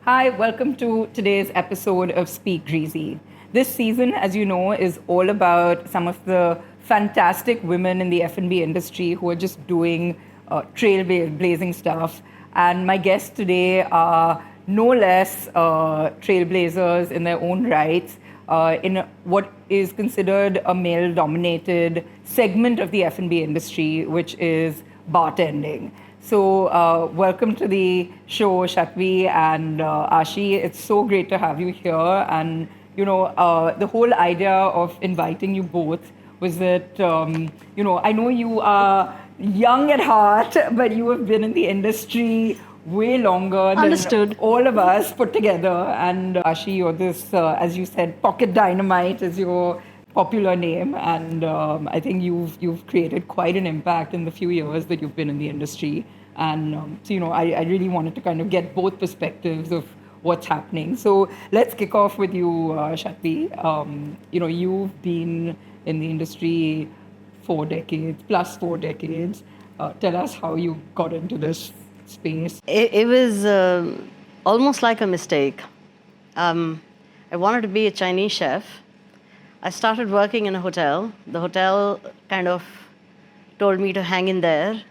Hi, welcome to today's episode of Speak Greasy. This season, as you know, is all about some of the fantastic women in the F&B industry who are just doing trailblazing stuff. And my guests today are no less trailblazers in their own rights in what is considered a male-dominated segment of the F&B industry, which is bartending. So, welcome to the show, Shatbhi and Aashi. It's so great to have you here. And, the whole idea of inviting you both was that, I know you are young at heart, but you have been in the industry way longer than all of us put together. And Aashi, you're this, as you said, Pocket Dynamyte is your popular name, and I think you've created quite an impact in the few years that you've been in the industry. And so I really wanted to kind of get both perspectives of what's happening. So let's kick off with you, Shatbhi. You've been in the industry 4 decades, plus 4 decades. Tell us how you got into this space. It was almost like a mistake. I wanted to be a Chinese chef. I started working in a hotel. The hotel kind of told me to hang in there.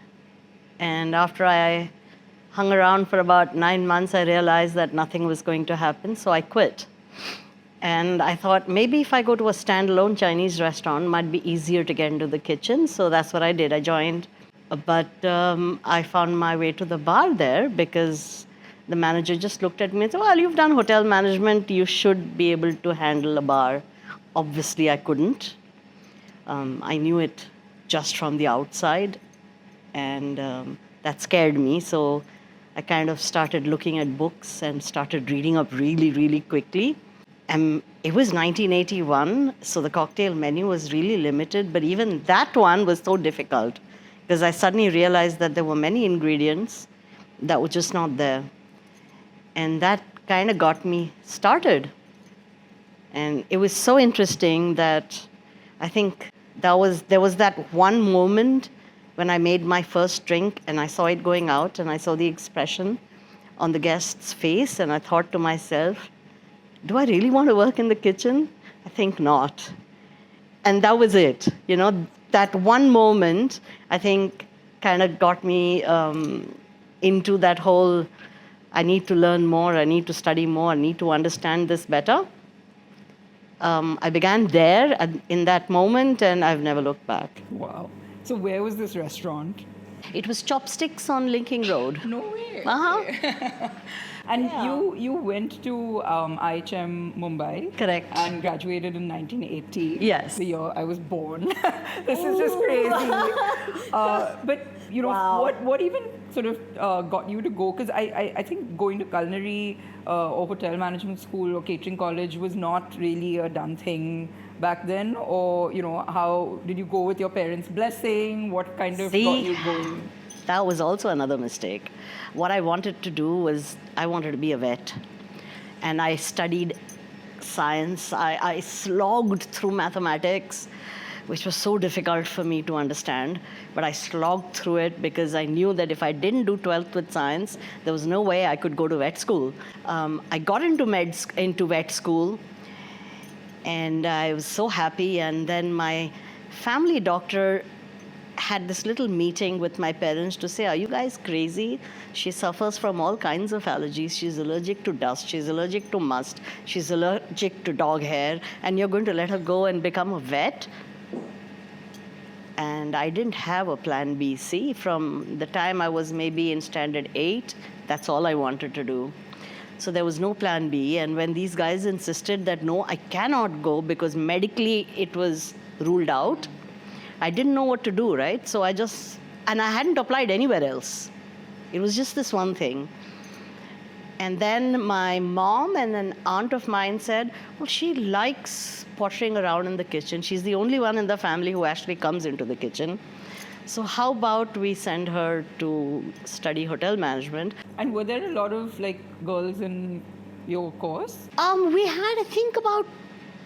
And after I hung around for about 9 months, I realized that nothing was going to happen, so I quit. And I thought maybe if I go to a standalone Chinese restaurant, it might be easier to get into the kitchen. So that's what I did. I joined. But I found my way to the bar there because the manager just looked at me and said, well, you've done hotel management. You should be able to handle a bar. Obviously, I couldn't. I knew it just from the outside. And that scared me. So I kind of started looking at books and started reading up really, really quickly. And it was 1981, so the cocktail menu was really limited. But even that one was so difficult because I suddenly realized that there were many ingredients that were just not there. And that kind of got me started. And it was so interesting that I think there was that one moment when I made my first drink and I saw it going out and I saw the expression on the guest's face and I thought to myself, do I really want to work in the kitchen? I think not. And that was it. That one moment, I think, kind of got me into that whole, I need to learn more, I need to study more, I need to understand this better. I began there in that moment and I've never looked back. Wow. So where was this restaurant? It was Chopsticks on Linking Road. No way. Uh-huh. Okay. And you went to IHM Mumbai. Correct. And graduated in 1980. Yes. The year I was born. This is just crazy. But Wow. what even sort of got you to go? Because I think going to culinary or hotel management school or catering college was not really a done thing back then, or how did you go with your parents' blessing? What kind of got you going? That was also another mistake. What I wanted to do was I wanted to be a vet, and I studied science. I slogged through mathematics, which was so difficult for me to understand, but I slogged through it because I knew that if I didn't do 12th with science, there was no way I could go to vet school. I got into vet school. And I was so happy. And then my family doctor had this little meeting with my parents to say, are you guys crazy? She suffers from all kinds of allergies. She's allergic to dust. She's allergic to must. She's allergic to dog hair. And you're going to let her go and become a vet? And I didn't have a plan B. See, from the time I was maybe in standard 8, that's all I wanted to do. So there was no plan B. And when these guys insisted that, no, I cannot go because medically it was ruled out, I didn't know what to do, right? So I hadn't applied anywhere else. It was just this one thing. And then my mom and an aunt of mine said, well, she likes pottering around in the kitchen. She's the only one in the family who actually comes into the kitchen. So how about we send her to study hotel management? And were there a lot of girls in your course? We had, I think, about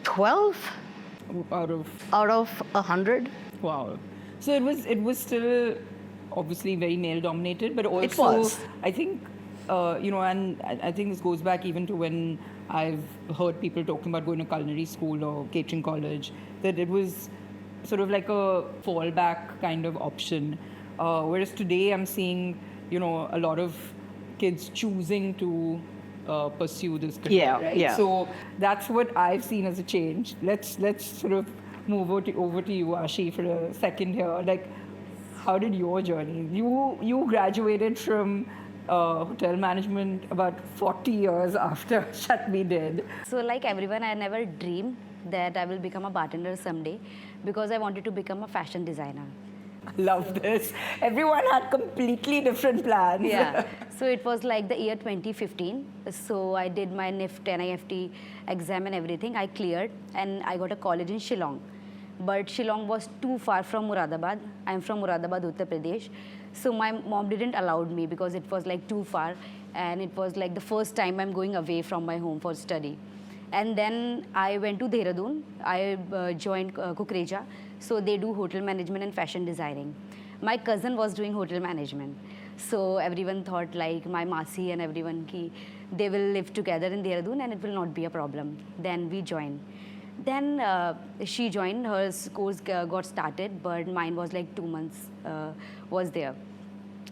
12. out of? Out of 100, Wow. So it was still obviously very male dominated, but also was. I think and I think this goes back even to when I've heard people talking about going to culinary school or catering college, that it was sort of like a fallback kind of option. Whereas today I'm seeing a lot of kids choosing to pursue this career. Yeah, Right? yeah. So that's what I've seen as a change. Let's sort of move over to you, Aashi, for a second here. Like, how did your journey? You graduated from hotel management about 40 years after Shatbhi did. So, like everyone, I never dreamed that I will become a bartender someday because I wanted to become a fashion designer. Love this. Everyone had completely different plans. Yeah. So it was like the year 2015. So I did my NIFT, NIFT exam and everything. I cleared and I got a college in Shillong. But Shillong was too far from Muradabad. I'm from Muradabad, Uttar Pradesh. So my mom didn't allow me because it was like too far. And it was like the first time I'm going away from my home for study. And then I went to Dehradun. I joined Kukreja. So they do hotel management and fashion designing. My cousin was doing hotel management. So everyone thought like my Masi and everyone, they will live together in Dehradun and it will not be a problem. Then we joined. Then she joined, her course got started, but mine was like 2 months was there.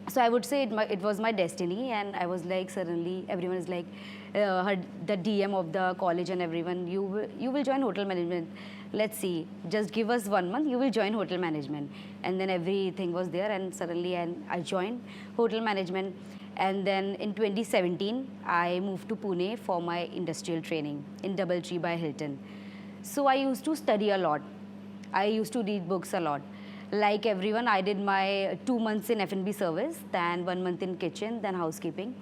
So I would say it was my destiny, and I was like, suddenly everyone is like, the DM of the college and everyone, you will join hotel management. Let's see, just give us 1 month, you will join hotel management. And then everything was there, and suddenly I joined hotel management. And then in 2017, I moved to Pune for my industrial training in Doubletree by Hilton. So I used to study a lot. I used to read books a lot. Like everyone, I did my 2 months in F&B service, then 1 month in kitchen, then housekeeping.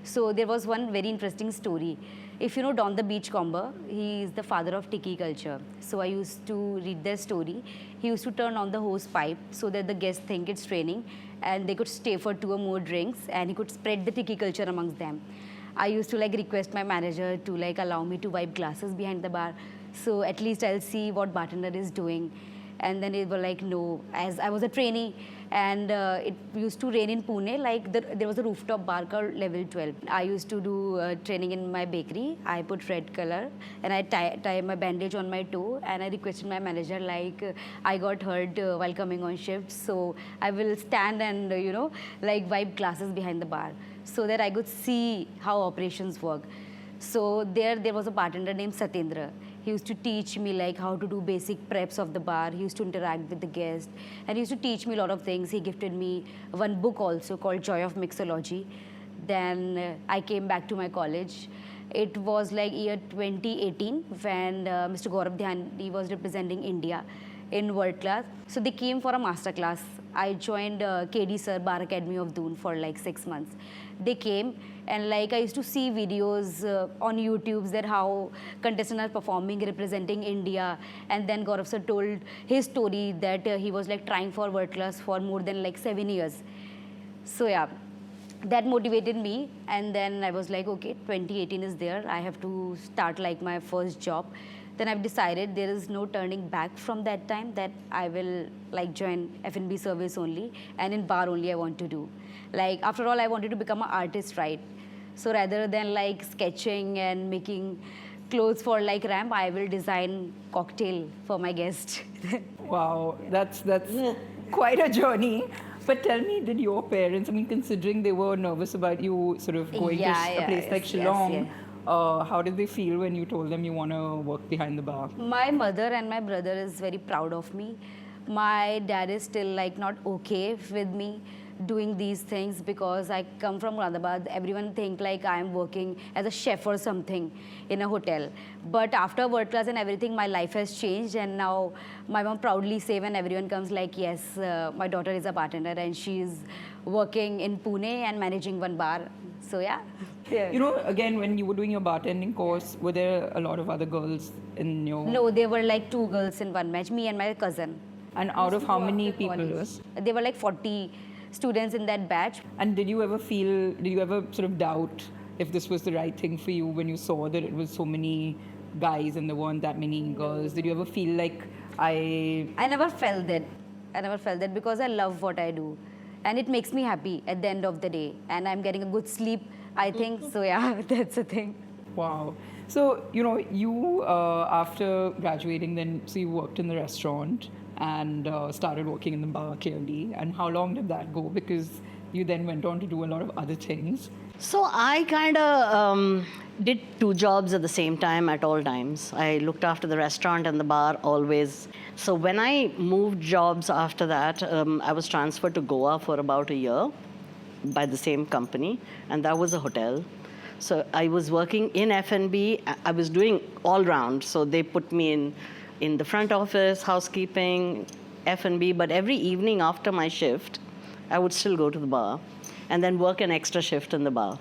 So there was one very interesting story. If you know Don the Beachcomber, he is the father of tiki culture. So I used to read their story. He used to turn on the hose pipe so that the guests think it's raining and they could stay for 2 or more drinks, and he could spread the tiki culture amongst them. I used to like request my manager to like allow me to wipe glasses behind the bar. So at least I'll see what bartender is doing. And then they were like, no, as I was a trainee, and it used to rain in Pune, like there was a rooftop bar called Level 12. I used to do training in my bakery. I put red color and I tie my bandage on my toe, and I requested my manager, like I got hurt while coming on shift, so I will stand and like wipe glasses behind the bar so that I could see how operations work. So there was a bartender named Satyendra. He used to teach me like how to do basic preps of the bar. He used to interact with the guests, and he used to teach me a lot of things. He gifted me one book also called Joy of Mixology. Then I came back to my college. It was like year 2018 when Mr. Gauri Devidayal was representing India in world class. So they came for a master class. I joined KD Sir Bar Academy of Doon for like 6 months. They came, and like I used to see videos on YouTube that how contestants are performing representing India. And then Gaurav sir told his story that he was like trying for world class for more than like 7 years. So yeah, that motivated me. And then I was like, okay, 2018 is there. I have to start like my first job. Then I've decided there is no turning back from that time, that I will like join F&B service only, and in bar only I want to do. Like after all, I wanted to become an artist, right? So rather than like sketching and making clothes for like ramp, I will design cocktail for my guest. Wow, that's quite a journey. But tell me, did your parents, I mean, considering they were nervous about you sort of going to a place like Shillong, how did they feel when you told them you want to work behind the bar? My mother and my brother is very proud of me. My dad is still like not okay with me doing these things because I come from Muradabad. Everyone think like I am working as a chef or something in a hotel. But after world class and everything, my life has changed, and now my mom proudly say when everyone comes like, yes, my daughter is a bartender and she is working in Pune and managing one bar. So yeah. Again, when you were doing your bartending course, were there a lot of other girls in your... No, there were like 2 girls in one match, me and my cousin. And out of how many people? There were like 40 students in that batch. And did you ever sort of doubt if this was the right thing for you when you saw that it was so many guys and there weren't that many girls? Did you ever feel like I never felt that. I never felt that because I love what I do. And it makes me happy at the end of the day. And I'm getting a good sleep, I think. So, yeah, that's the thing. Wow. So, you, after graduating, then, so you worked in the restaurant and started working in the bar, clearly. And how long did that go? Because you then went on to do a lot of other things. So I kind of did two jobs at the same time at all times. I looked after the restaurant and the bar always. So when I moved jobs after that, I was transferred to Goa for about a year by the same company, and that was a hotel. So I was working in F&B. I was doing all round. So they put me in the front office, housekeeping, F&B. But every evening after my shift, I would still go to the bar and then work an extra shift in the bar.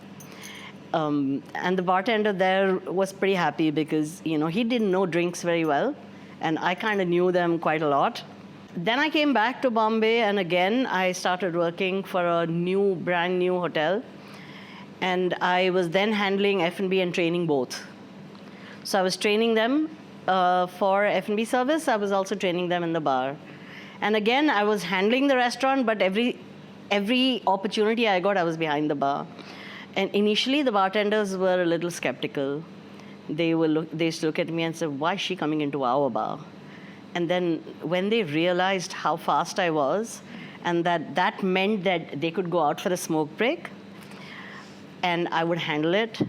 And the bartender there was pretty happy because, he didn't know drinks very well, and I kind of knew them quite a lot. Then I came back to Bombay, and again, I started working for a brand new hotel. And I was then handling F&B and training both. So I was training them for F&B service. I was also training them in the bar. And again, I was handling the restaurant, but every opportunity I got, I was behind the bar. And initially, the bartenders were a little skeptical. They used to look at me and say, why is she coming into our bar? And then when they realized how fast I was, and that meant that they could go out for a smoke break, and I would handle it.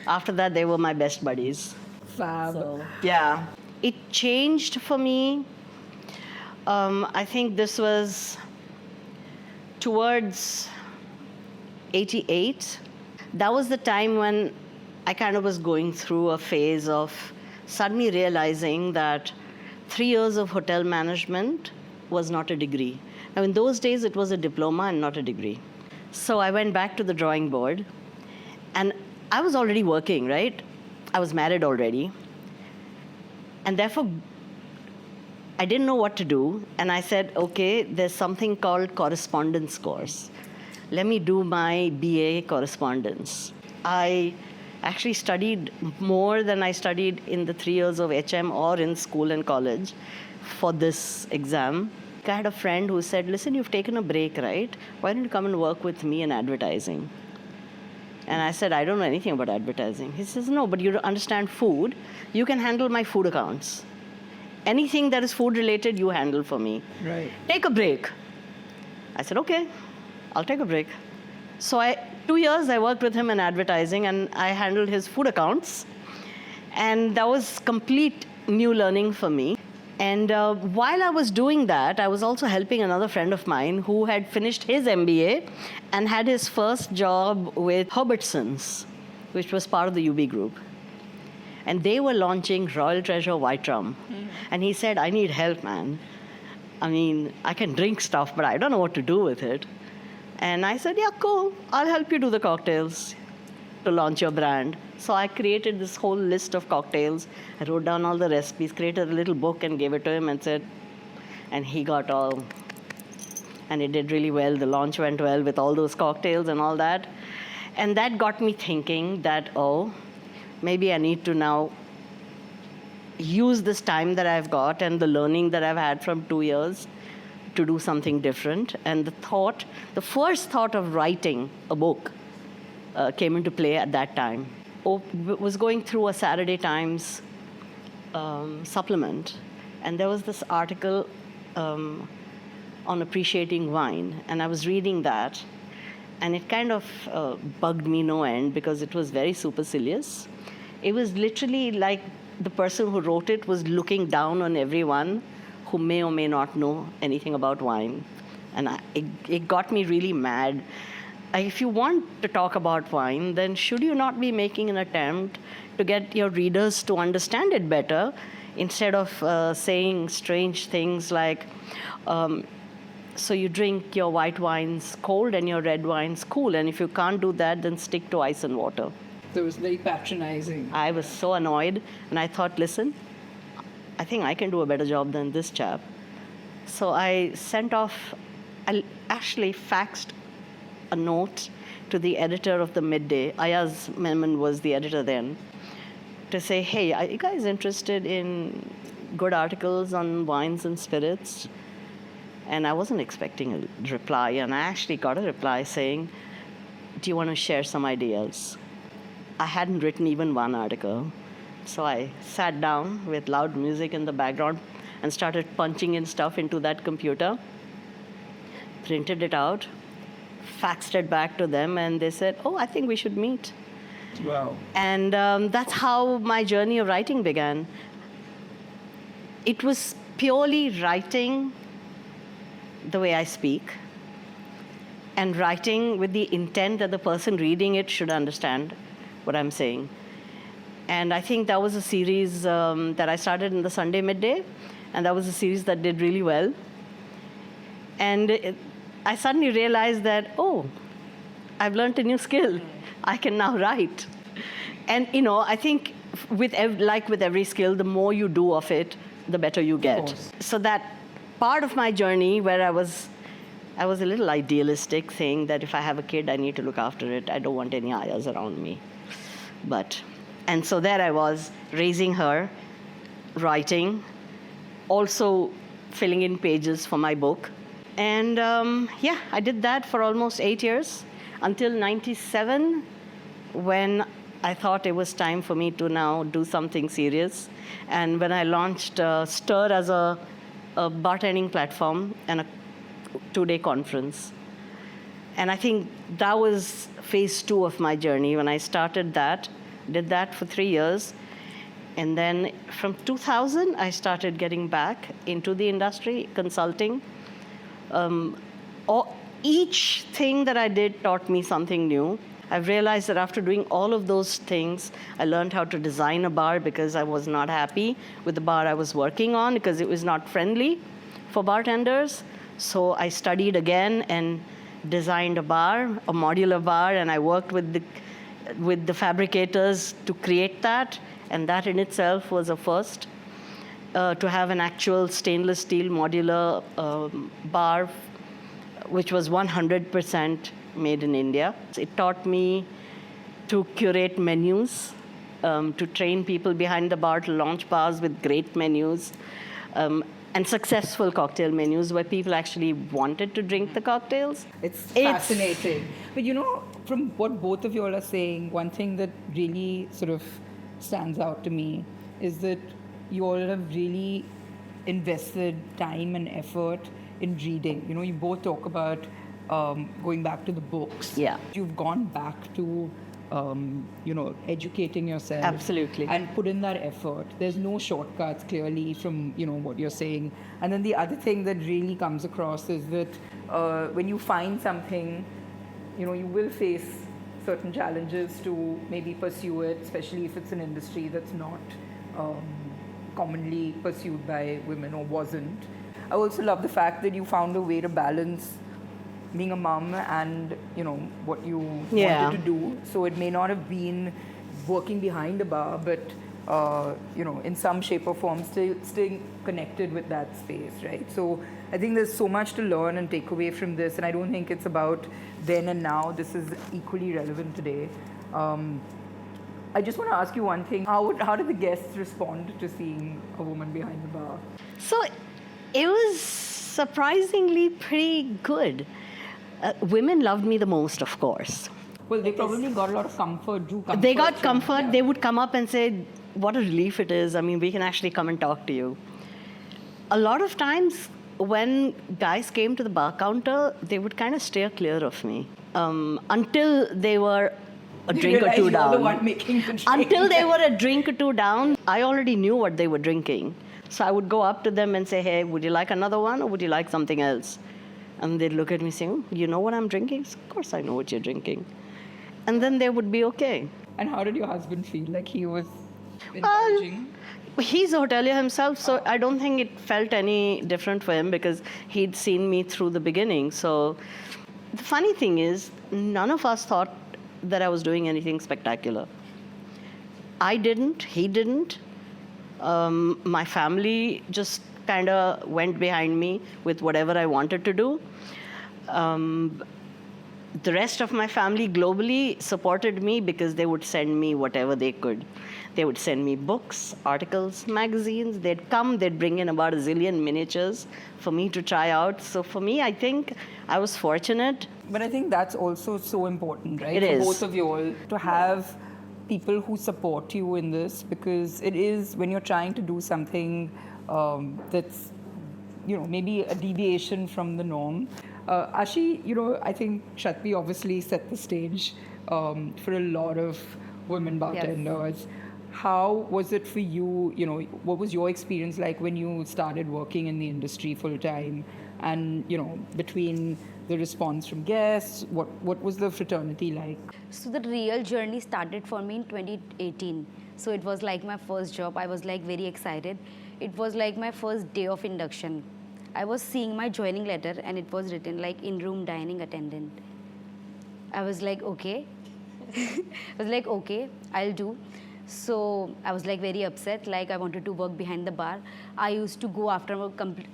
After that, they were my best buddies. Fab. So, yeah. It changed for me. I think this was towards 88. That was the time when I kind of was going through a phase of suddenly realizing that 3 years of hotel management was not a degree. Now, in those days, it was a diploma and not a degree. So I went back to the drawing board, and I was already working, right? I was married already. And therefore, I didn't know what to do. And I said, okay, there's something called correspondence course. Let me do my BA correspondence. I actually studied more than I studied in the 3 years of HM or in school and college for this exam. I had a friend who said, listen, you've taken a break, right? Why don't you come and work with me in advertising? And I said, I don't know anything about advertising. He says, no, but you understand food. You can handle my food accounts. Anything that is food related, you handle for me. Right. Take a break. I said, okay, I'll take a break. So 2 years I worked with him in advertising, and I handled his food accounts. And that was complete new learning for me. And while I was doing that, I was also helping another friend of mine who had finished his MBA and had his first job with Herbertsons, which was part of the UB group. And they were launching Royal Treasure White Rum. Mm-hmm. And he said, I need help, man. I mean, I can drink stuff, but I don't know what to do with it. And I said, yeah, cool. I'll help you do the cocktails to launch your brand. So I created this whole list of cocktails. I wrote down all the recipes, created a little book and gave it to him and said, and he got all, and it did really well. The launch went well with all those cocktails and all that. And that got me thinking that, maybe I need to now use this time that I've got and the learning that I've had from 2 years to do something different. And the first thought of writing a book came into play at that time. Was going through a Saturday Times supplement, and there was this article on appreciating wine, and I was reading that, and it kind of bugged me no end because it was very supercilious. It was literally like the person who wrote it was looking down on everyone who may or may not know anything about wine, and it got me really mad. If you want to talk about wine, then should you not be making an attempt to get your readers to understand it better instead of saying strange things like, so you drink your white wines cold and your red wines cool, and if you can't do that, then stick to ice and water. So it was very patronizing. I was so annoyed, and I thought, listen, I think I can do a better job than this chap. So I actually faxed a note to the editor of the Midday. Ayaz Memon was the editor then. to say, hey, are you guys interested in good articles on wines and spirits? And I wasn't expecting a reply, and I actually got a reply saying, do you want to share some ideas? I hadn't written even one article. So I sat down with loud music in the background and started punching in stuff into that computer, printed it out, faxed it back to them, and they said, oh, I think we should meet. Wow. And that's how my journey of writing began. It was purely writing the way I speak, and writing with the intent that the person reading it should understand what I'm saying. And I think that was a series that I started in the Sunday midday, and that was a series that did really well. And I suddenly realized that, oh, I've learned a new skill. I can now write. And I think with every skill, the more you do of it, the better you get. So that part of my journey where I was a little idealistic, saying that if I have a kid, I need to look after it. I don't want any ayahs around me. And so there I was, raising her, writing, also filling in pages for my book. And I did that for almost 8 years, until 97, when I thought it was time for me to now do something serious. And when I launched STIR as a bartending platform and a 2-day conference. And I think that was phase 2 of my journey. When I started that, did that for 3 years. And then from 2000, I started getting back into the industry, consulting. Each thing that I did taught me something new. I've realized that after doing all of those things, I learned how to design a bar because I was not happy with the bar I was working on because it was not friendly for bartenders. So I studied again and designed a modular bar, and I worked with the fabricators to create that. And that in itself was a first, to have an actual stainless steel modular bar, which was 100% made in India. It taught me to curate menus, to train people behind the bar to launch bars with great menus, and successful cocktail menus where people actually wanted to drink the cocktails. It's fascinating. But from what both of you all are saying, one thing that really sort of stands out to me is that you all have really invested time and effort in reading. You both talk about going back to the books. Yeah. You've gone back to, educating yourself. Absolutely. And put in that effort. There's no shortcuts, clearly, from, what you're saying. And then the other thing that really comes across is that when you find something, you will face certain challenges to maybe pursue it, especially if it's an industry that's not commonly pursued by women or wasn't. I also love the fact that you found a way to balance being a mom and what you wanted to do. So it may not have been working behind a bar, but in some shape or form staying connected with that space, right? So I think there's so much to learn and take away from this, and I don't think it's about then and now. This is equally relevant today. I just want to ask you one thing. How did the guests respond to seeing a woman behind the bar? So it was surprisingly pretty good. Women loved me the most, of course. Well, they probably got a lot of comfort. They got comfort. Yeah. They would come up and say, what a relief it is. I mean, we can actually come and talk to you. A lot of times when guys came to the bar counter, they would kind of steer clear of me until they were a drink or two down. The one making the drink. Until they were a drink or two down, I already knew what they were drinking. So I would go up to them and say, hey, would you like another one or would you like something else? And they'd look at me saying, you know what I'm drinking? So, of course I know what you're drinking. And then they would be okay. And how did your husband feel? Like he was encouraging? He's a hotelier himself, so I don't think it felt any different for him because he'd seen me through the beginning. So the funny thing is, none of us thought that I was doing anything spectacular. I didn't, he didn't. My family just kind of went behind me with whatever I wanted to do. the rest of my family globally supported me because they would send me whatever they could. They would send me books, articles, magazines. They'd come, they'd bring in about a zillion miniatures for me to try out. So for me, I think I was fortunate. But I think that's also so important, right? It for is. both of you all to have people who support you in this, because it is when you're trying to do something that's, maybe a deviation from the norm. Aashi, I think Shatbhi obviously set the stage for a lot of women bartenders. Yes. How was it for you? What was your experience like when you started working in the industry full time? And, between the response from guests, what was the fraternity like? So the real journey started for me in 2018. So it was like my first job. I was like very excited. It was like my first day of induction. I was seeing my joining letter and it was written like in-room dining attendant. I was like, okay. I'll do. So I was like very upset, like I wanted to work behind the bar. I used to go after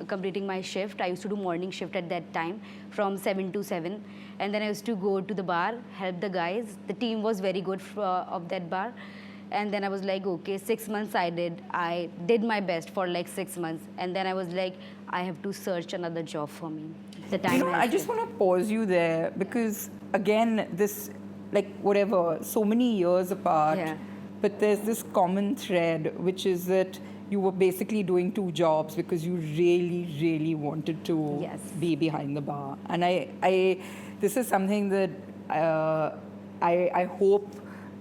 completing my shift. I used to do morning shift at that time from 7 to 7. And then I used to go to the bar, help the guys. The team was very good of that bar. And then I was like, okay, 6 months I did my best for like 6 months. And then I was like, I have to search another job for me. The time I just want to pause you there because again, this, like whatever, so many years apart. Yeah. But there's this common thread, which is that you were basically doing 2 jobs because you really, really wanted to Yes. be behind the bar. And this is something that I hope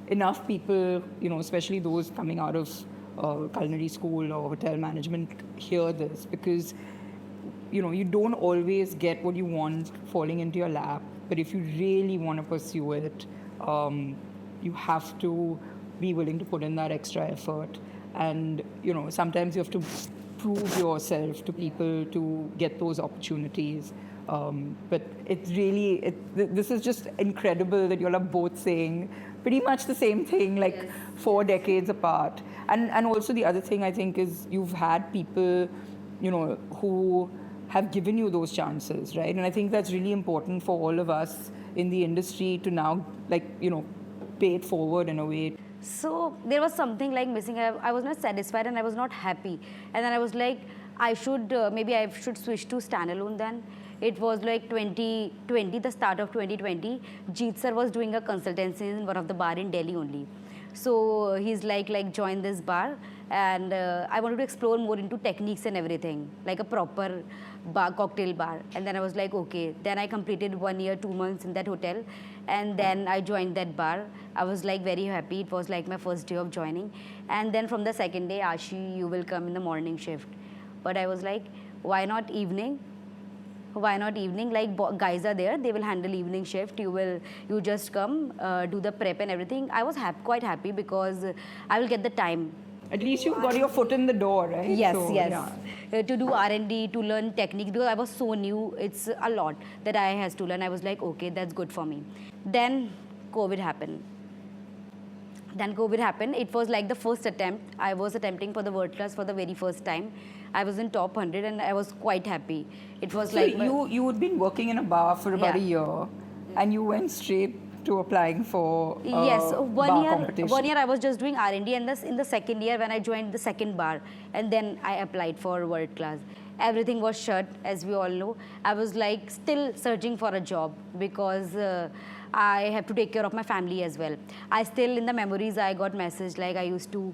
enough people, especially those coming out of culinary school or hotel management, hear this, because you don't always get what you want falling into your lap. But if you really want to pursue it, you have to be willing to put in that extra effort. And, sometimes you have to prove yourself to people to get those opportunities. But it's really, this is just incredible that you all are both saying pretty much the same thing, like yes. 4 decades apart. And also the other thing I think is you've had people, who have given you those chances, right? And I think that's really important for all of us in the industry to now, pay it forward in a way. So there was something like missing. I was not satisfied and I was not happy. And then I was like, maybe I should switch to standalone then. It was like 2020, the start of 2020. Jeet sir was doing a consultancy in one of the bar in Delhi only. So he's like join this bar. And I wanted to explore more into techniques and everything, like a proper bar, cocktail bar. And then I was like, okay. Then I completed 1 year, 2 months in that hotel. And then I joined that bar. I was like very happy. It was like my first day of joining. And then from the second day, Aashi, you will come in the morning shift. But I was like, why not evening? Why not evening? Like guys are there, they will handle evening shift. You just come, do the prep and everything. I was quite happy because I will get the time. At least you've got your foot in the door, right? Yes, so, yes. Yeah. To do R&D, to learn techniques, because I was so new, it's a lot that I has to learn. I was like, okay, that's good for me. Then COVID happened. It was like the first attempt. I was attempting for the world class for the very first time. I was in top 100 and I was quite happy. It was so like... You had been working in a bar for about a year and you went straight to applying for yes, bar competition. 1 year I was just doing R&D, and in the second year when I joined the second bar, and then I applied for world class. Everything was shut, as we all know. I was like still searching for a job because I have to take care of my family as well. I still, in the memories, I got message like I used to,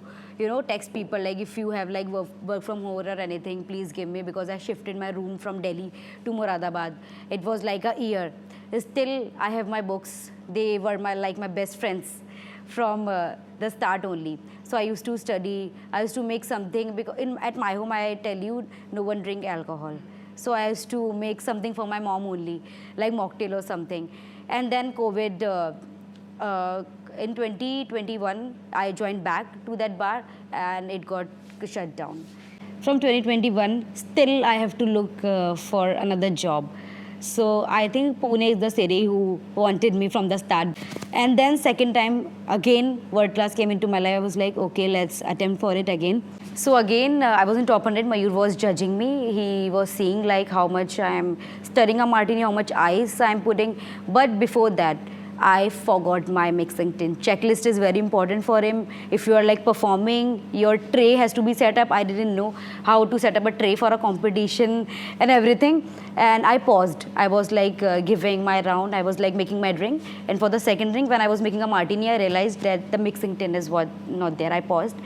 text people like if you have like work from home or anything, please give me, because I shifted my room from Delhi to Moradabad. It was like a year. Still, I have my books. They were my best friends from the start only. So I used to study. I used to make something because at my home, I tell you, no one drink alcohol. So I used to make something for my mom only, like mocktail or something. And then COVID, in 2021, I joined back to that bar and it got shut down. From 2021, still I have to look for another job. So I think Pune is the city who wanted me from the start. And then second time, again, world class came into my life. I was like, okay, let's attempt for it again. So again, I was in top 100. Mayur was judging me. He was seeing like how much I am stirring a martini, how much ice I am putting. But before that, I forgot my mixing tin. Checklist is very important for him. If you are like performing, your tray has to be set up. I didn't know how to set up a tray for a competition and everything. And I paused. I was like giving my round. I was like making my drink. And for the second drink, when I was making a martini, I realized that the mixing tin is not there. I paused.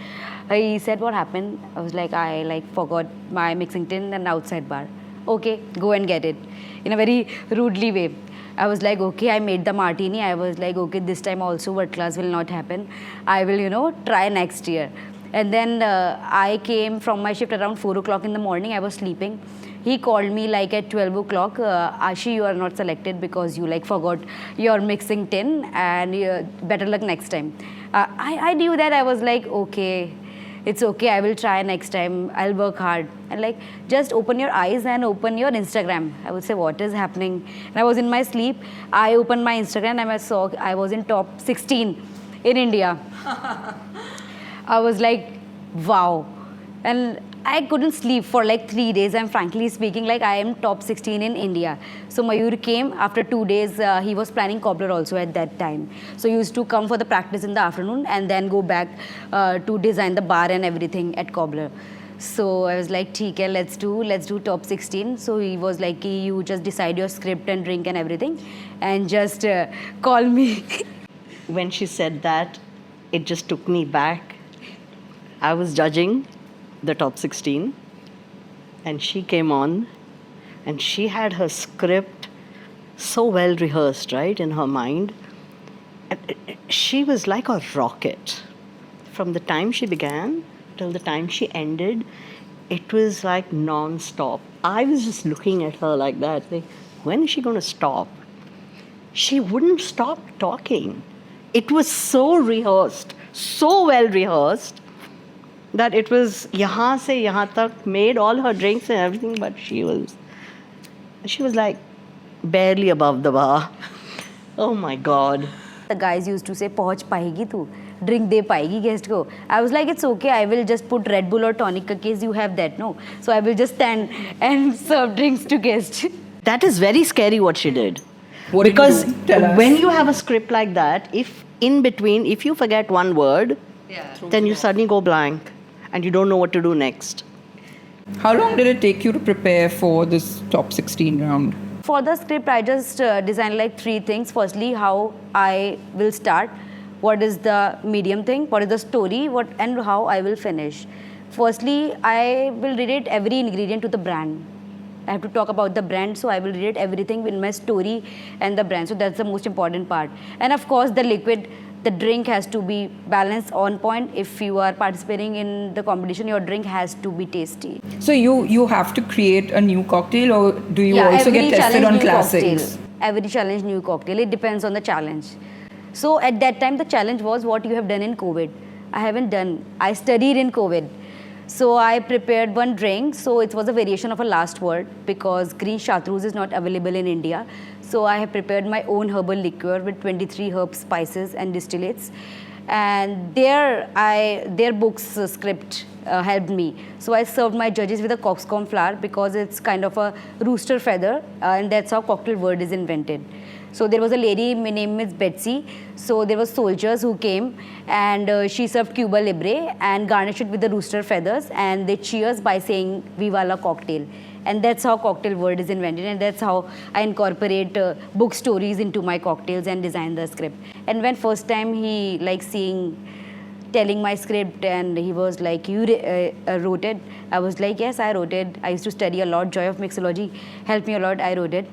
He said, what happened? I was like, I like forgot my mixing tin and outside bar. Okay, go and get it. In a very rudely way. I was like, okay, I made the martini. I was like, okay, this time also world class will not happen. I will, try next year. And then I came from my shift around 4 o'clock in the morning. I was sleeping. He called me like at 12 o'clock. Aashi, you are not selected because you like forgot your mixing tin and better luck next time. I knew that. I was like, okay. It's okay, I will try next time, I'll work hard. And like, just open your eyes and open your Instagram. I would say, what is happening? And I was in my sleep, I opened my Instagram and I saw I was in top 16 in India. I was like, wow. And I couldn't sleep for like 3 days. I'm frankly speaking, like I am top 16 in India. So Mayur came after 2 days. He was planning cobbler also at that time. So he used to come for the practice in the afternoon and then go back to design the bar and everything at cobbler. So I was like, "ठीक है, let's do top 16." So he was like, you just decide your script and drink and everything, and just call me. When she said that, it just took me back. I was judging the top 16 and she came on and she had her script so well rehearsed, right, in her mind. And she was like a rocket. From the time she began till the time she ended, it was like non-stop. I was just looking at her like that, like, when is she going to stop? She wouldn't stop talking. It was so rehearsed, so well rehearsed, that it was yahan se yahan tak, made all her drinks and everything, but she was like barely above the bar. Oh my God. The guys used to say, "Pahunch payegi tu? Drink de payegi guest ko?" I was like, it's okay, I will just put Red Bull or tonic in case you have that, no? So I will just stand and serve drinks to guests. That is very scary what she did. What did you Because do? Tell us. when you have a script like that, if in between, if you forget one word, then you suddenly go blank and you don't know what to do next. How long did it take you to prepare for this top 16 round? For the script, I just designed like 3 things. Firstly, how I will start, what is the medium thing, what is the story, and how I will finish. Firstly, I will relate every ingredient to the brand. I have to talk about the brand, so I will relate everything in my story and the brand. So that's the most important part. And of course, the liquid, the drink has to be balanced, on point. If you are participating in the competition, your drink has to be tasty. So you have to create a new cocktail, or do you also every get tested challenge on new classics? Cocktail. Every challenge, new cocktail. It depends on the challenge. So at that time, the challenge was what you have done in COVID. I haven't done. I studied in COVID. So I prepared one drink. So it was a variation of a last word because green chartreuse is not available in India. So I have prepared my own herbal liqueur with 23 herbs, spices and distillates. And their book's script helped me. So I served my judges with a coxcomb flower because it's kind of a rooster feather, and that's how cocktail word is invented. So there was a lady, my name is Betsy. So there were soldiers who came and she served Cuba Libre and garnished it with the rooster feathers, and they cheers by saying Viva la cocktail. And that's how cocktail word is invented, and that's how I incorporate book stories into my cocktails and design the script. And when first time he telling my script, and he was like, you wrote it? I was like, yes, I wrote it. I used to study a lot. Joy of Mixology helped me a lot. I wrote it.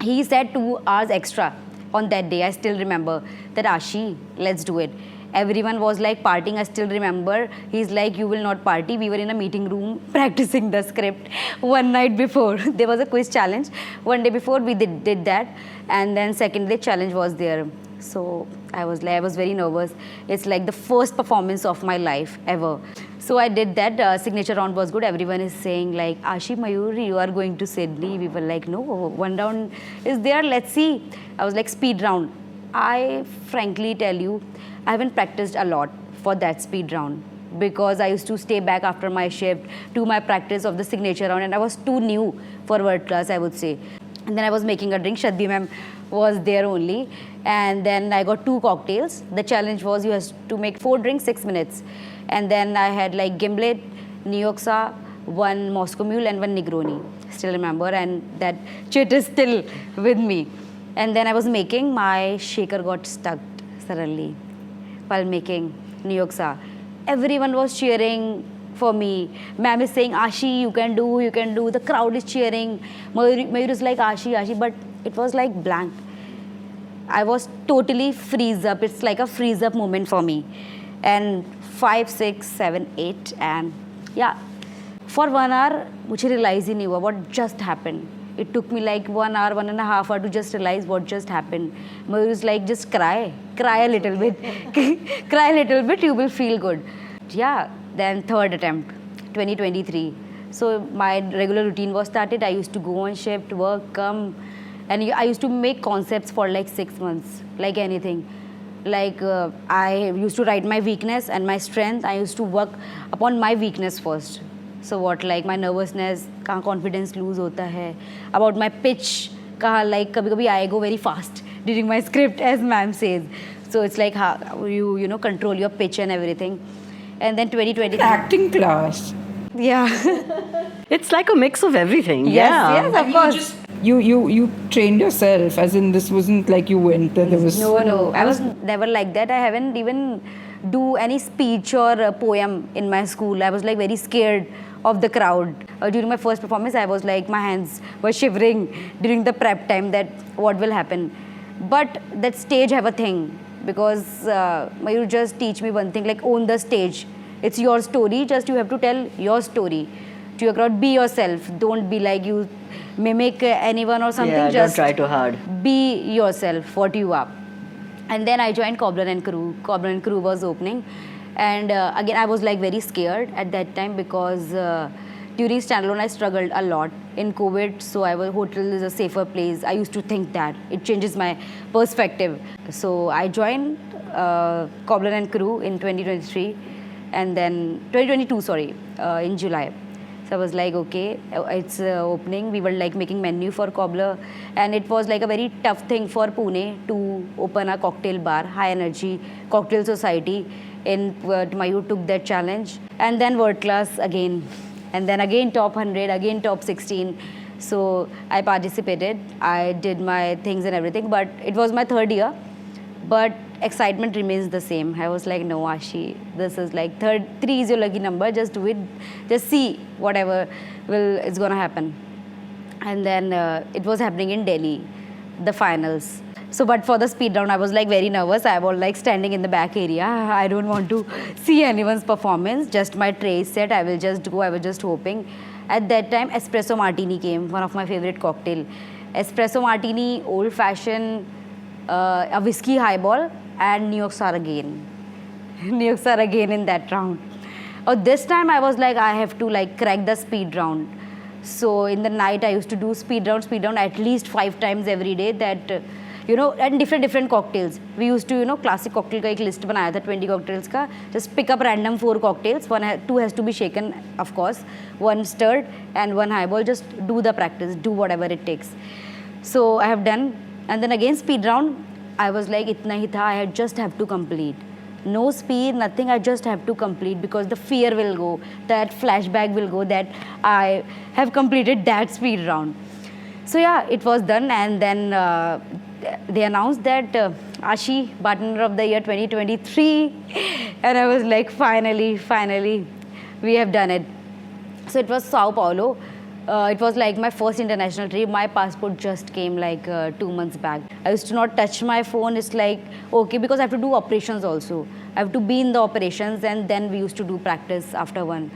He said 2 hours extra on that day. I still remember that, Aashi, let's do it. Everyone was like partying. I still remember. He's like, you will not party. We were in a meeting room practicing the script one night before. There was a quiz challenge. One day before we did that. And then second day challenge was there. So I was very nervous. It's like the first performance of my life ever. So I did that. Signature round was good. Everyone is saying like, Aashi, Mayuri, you are going to Sydney. We were like, no, one round is there. Let's see. I was like, speed round. I frankly tell you, I haven't practiced a lot for that speed round. because I used to stay back after my shift, do my practice of the signature round, and I was too new for world class, I would say. And then I was making a drink. Shatbhi ma'am was there only. And then I got 2 cocktails. The challenge was you have to make 4 drinks, 6 minutes. And then I had like Gimlet, Nioxa, 1 Moscow Mule and 1 Negroni. Still remember, and that chit is still with me. And then I was making, my shaker got stuck suddenly while making Nioxa. Everyone was cheering for me. Ma'am is saying, Aashi, you can do. The crowd is cheering. Mayur is like, Aashi, but it was like blank. I was totally freeze up. It's like a freeze up moment for me. And 5, 6, 7, 8, and yeah. For 1 hour, मुझे realize ही नहीं हुआ what just happened. It took me like 1 hour, 1.5 hours to just realize what just happened. Mayur was like, just cry a little bit. Cry a little bit, you will feel good. Yeah, then 3rd attempt, 2023. So my regular routine was started. I used to go on shift, work, come, and I used to make concepts for like 6 months, like anything. Like I used to write my weakness and my strength. I used to work upon my weakness first. So what, like my nervousness, कहाँ confidence lose होता है, about my pitch, कहाँ like कभी-कभी I go very fast during my script, as ma'am says. So it's like how you know control your pitch and everything. And then 2023. Acting class. Yeah. It's like a mix of everything. Yes, of course. You trained yourself, as in this wasn't like you went there was... No. I was never like that. I haven't even do any speech or a poem in my school. I was like very scared of the crowd. During my first performance, I was like, my hands were shivering during the prep time that what will happen. But that stage have a thing, because Mayur just teach me one thing, like own the stage. It's your story, just you have to tell your story to your crowd. Be yourself. Don't be like you mimic anyone or something. Yeah, just don't try too hard. Be yourself, what you are. And then I joined Cobbler and Crew. Cobbler and Crew was opening. And again, I was like very scared at that time, because during standalone, I struggled a lot in COVID. So hotel is a safer place. I used to think that it changes my perspective. So I joined Cobbler and Crew in 2023, and then 2022, in July. So I was like, okay, it's opening. We were like making menu for Cobbler, and it was like a very tough thing for Pune to open a cocktail bar, high energy cocktail society. In Mayur took that challenge, and then world class again, and then again top 100, again top 16. So I participated. I did my things and everything, but it was my 3rd year. But excitement remains the same. I was like, no, Aashi, this is like 3 is your lucky number. Just do it. Just see whatever it's gonna happen. And then it was happening in Delhi, the finals. So, but for the speed round, I was like very nervous. I was like standing in the back area. I don't want to see anyone's performance. Just my tray set. I will just go. I was just hoping. At that time, espresso martini came, one of my favorite cocktail. Espresso martini, old fashioned, a whiskey highball, and Nioxa again. Nioxa again in that round. This time I was like, I have to like crack the speed round. So in the night I used to do speed round at least 5 times every day. That and different cocktails. We used to classic cocktail का एक list बनाया था 20 cocktails का. Just pick up random 4 cocktails. 2 has to be shaken, of course. 1 stirred and 1 highball. Just do the practice. Do whatever it takes. So I have done. And then again speed round. I was like, itna hi tha. I just have to complete. No speed, nothing. I just have to complete, because the fear will go. That flashback will go that I have completed that speed round. So yeah, it was done. And then they announced that Aashi Bartender of the Year 2023. And I was like, finally, we have done it. So it was São Paulo. It was like my first international trip. My passport just came like 2 months back. I used to not touch my phone. It's like, okay, because I have to do operations also. I have to be in the operations, and then we used to do practice after 1.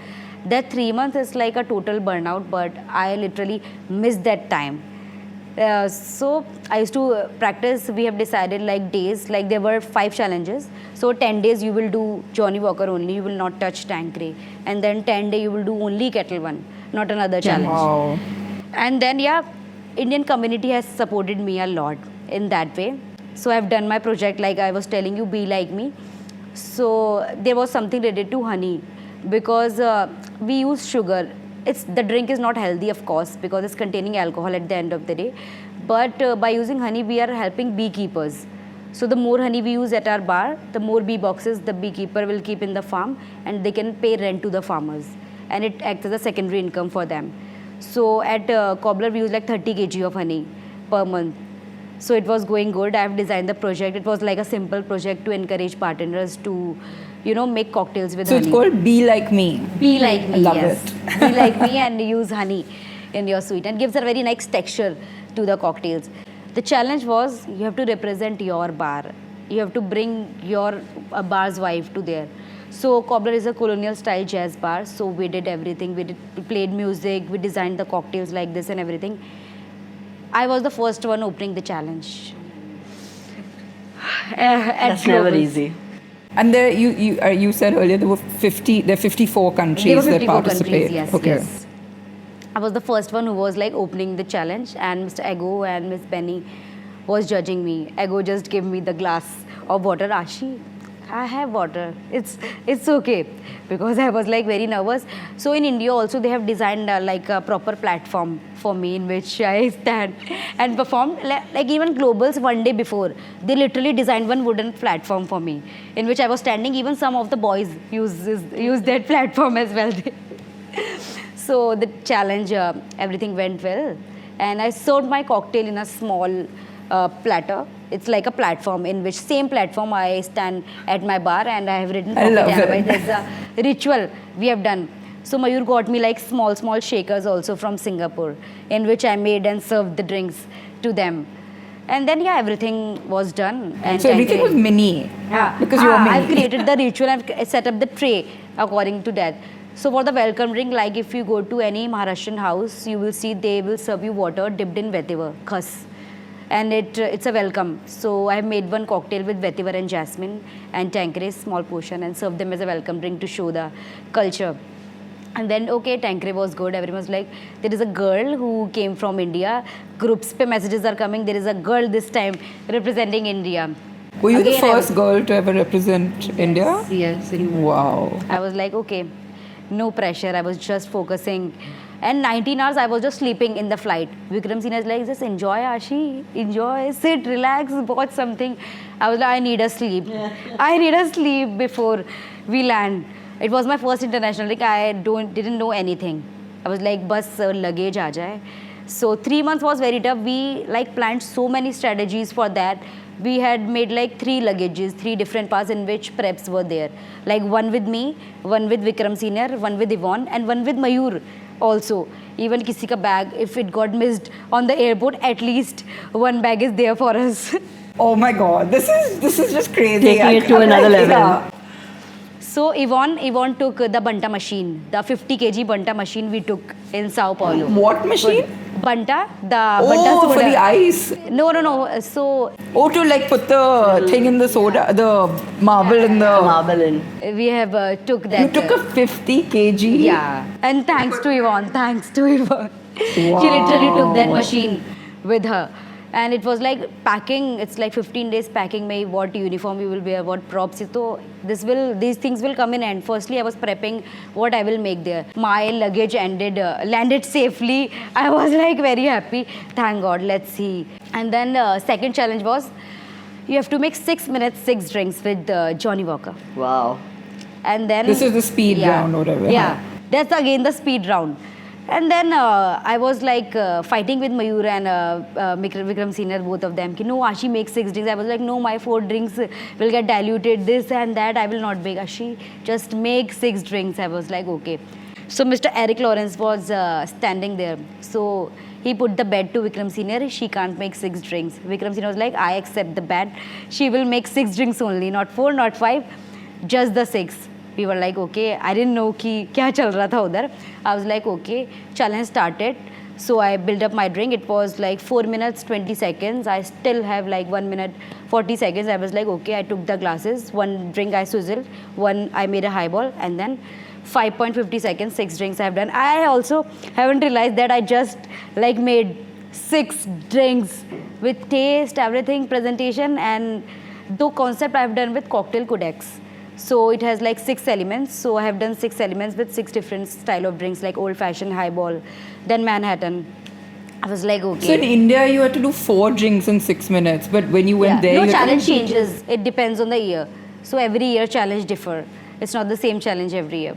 That 3 months is like a total burnout, but I literally missed that time. So I used to practice. We have decided like days, like there were 5 challenges. So 10 days you will do Johnny Walker only. You will not touch Tanqueray. And then 10 days you will do only Kettle One, not another challenge. Wow. And then Indian community has supported me a lot in that way. So I've done my project, like I was telling you, Be Like Me. So there was something related to honey because we use sugar. The drink is not healthy, of course, because it's containing alcohol at the end of the day. But by using honey, we are helping beekeepers. So the more honey we use at our bar, the more bee boxes the beekeeper will keep in the farm, and they can pay rent to the farmers, and it acts as a secondary income for them. So at Cobbler, we use like 30 kg of honey per month. So it was going good. I have designed the project. It was like a simple project to encourage bartenders to, make cocktails with So honey. it's called Be Like Me. Be like me, Love yes. it. Be like me and use honey in your sweet, and gives a very nice texture to the cocktails. The challenge was you have to represent your bar. You have to bring your bar's wife to there. So Cobbler is a colonial style jazz bar. So we did everything. We played music. We designed the cocktails like this and everything. I was the first one opening the challenge. That's never easy. And there, you said earlier there are 54 countries There were that 54 participate. countries, yes, Okay. yes. I was the first one who was like opening the challenge, and Mr. Ego and Miss Benny was judging me. Ego just gave me the glass of water. Aashi, I have water. It's okay, because I was like very nervous. So in India also they have designed like a proper platform for me in which I stand and perform. Like even Globals one day before, they literally designed one wooden platform for me in which I was standing. Even some of the boys use that platform as well. So the challenge, everything went well, and I served my cocktail in a small platter. It's like a platform in which same platform I stand at my bar, and I have written I love Pocket it. Dynamyte. There's a ritual we have done. So Mayur got me like small shakers also from Singapore, in which I made and served the drinks to them. And then everything was done. And So everything was mini. yeah. Because you were mini. I've created the ritual. I've set up the tray according to that. So for the welcome drink, like if you go to any Maharashtrian house, you will see they will serve you water dipped in vetiver, khas. And it's a welcome. So I have made one cocktail with vetiver and jasmine and Tanqueray, small portion, and served them as a welcome drink to show the culture. And then, Tanqueray was good. Everyone was like, there is a girl who came from India. Groups pe messages are coming. There is a girl this time representing India. Were you the Again, first girl to ever represent India? Yes. Wow. I was like, okay, no pressure. I was just focusing. And 19 hours, I was just sleeping in the flight. Vikram Sina is like, just enjoy, Aashi. Enjoy, sit, relax, watch something. I was like, I need a sleep. I need a sleep before we land. It was my first international. Like, I didn't know anything. I was like, bus luggage aa jaye. So 3 months was very tough. We planned so many strategies for that. We had made 3 luggages, 3 different parts in which preps were there. Like one with me, one with Vikram Senior, one with Yvonne, and one with Mayur also. Even kisi ka bag, if it got missed on the airport, at least one bag is there for us. Oh my God. This is just crazy. Taking it to another level. So Yvonne took the Banta machine, the 50 kg Banta machine we took in São Paulo. What machine? Banta, the Oh, Banta soda. for the ice. No. So Oh, to put the thing in the soda, the marble in the... Marble in. we have took that. You took a 50 kg? Yeah. And thanks to Yvonne. She literally took that machine with her. And it was like packing, it's like 15 days packing me, what uniform you will wear, what props. So these things will come in end. Firstly, I was prepping what I will make there. My luggage landed safely. I was like very happy. Thank God, let's see. And then second challenge was, you have to make 6 minutes, 6 drinks with Johnny Walker. Wow. And then... This is the speed round or whatever. Yeah, that's again the speed round. And then I was fighting with Mayur and Vikram Senior, both of them. No, Aashi makes 6 drinks. I was like, no, my 4 drinks will get diluted, this and that. I will not make. Aashi, just make 6 drinks. I was like, okay. So Mr. Eric Lawrence was standing there. So he put the bet to Vikram Senior. She can't make 6 drinks. Vikram Senior was like, I accept the bet. She will make 6 drinks only, not 4, not 5, just the 6. We were like, okay, I didn't know ki kya chal raha tha udhar. I was like, okay, challenge started. So I built up my drink. It was like 4 minutes, 20 seconds. I still have 1 minute, 40 seconds. I was like, okay, I took the glasses. 1 drink I swizzled, 1 I made a highball, and then 5.50 seconds, 6 drinks I've done. I also haven't realized that I just made 6 drinks with taste, everything, presentation, and the concept I've done with cocktail codex. So it has like 6 elements. So I have done 6 elements with 6 different style of drinks, like old fashioned, highball, then Manhattan. I was like, okay. So in India, you had to do 4 drinks in 6 minutes, but when you went there, No, you had challenge to do changes. It depends on the year. So every year challenge differ. It's not the same challenge every year.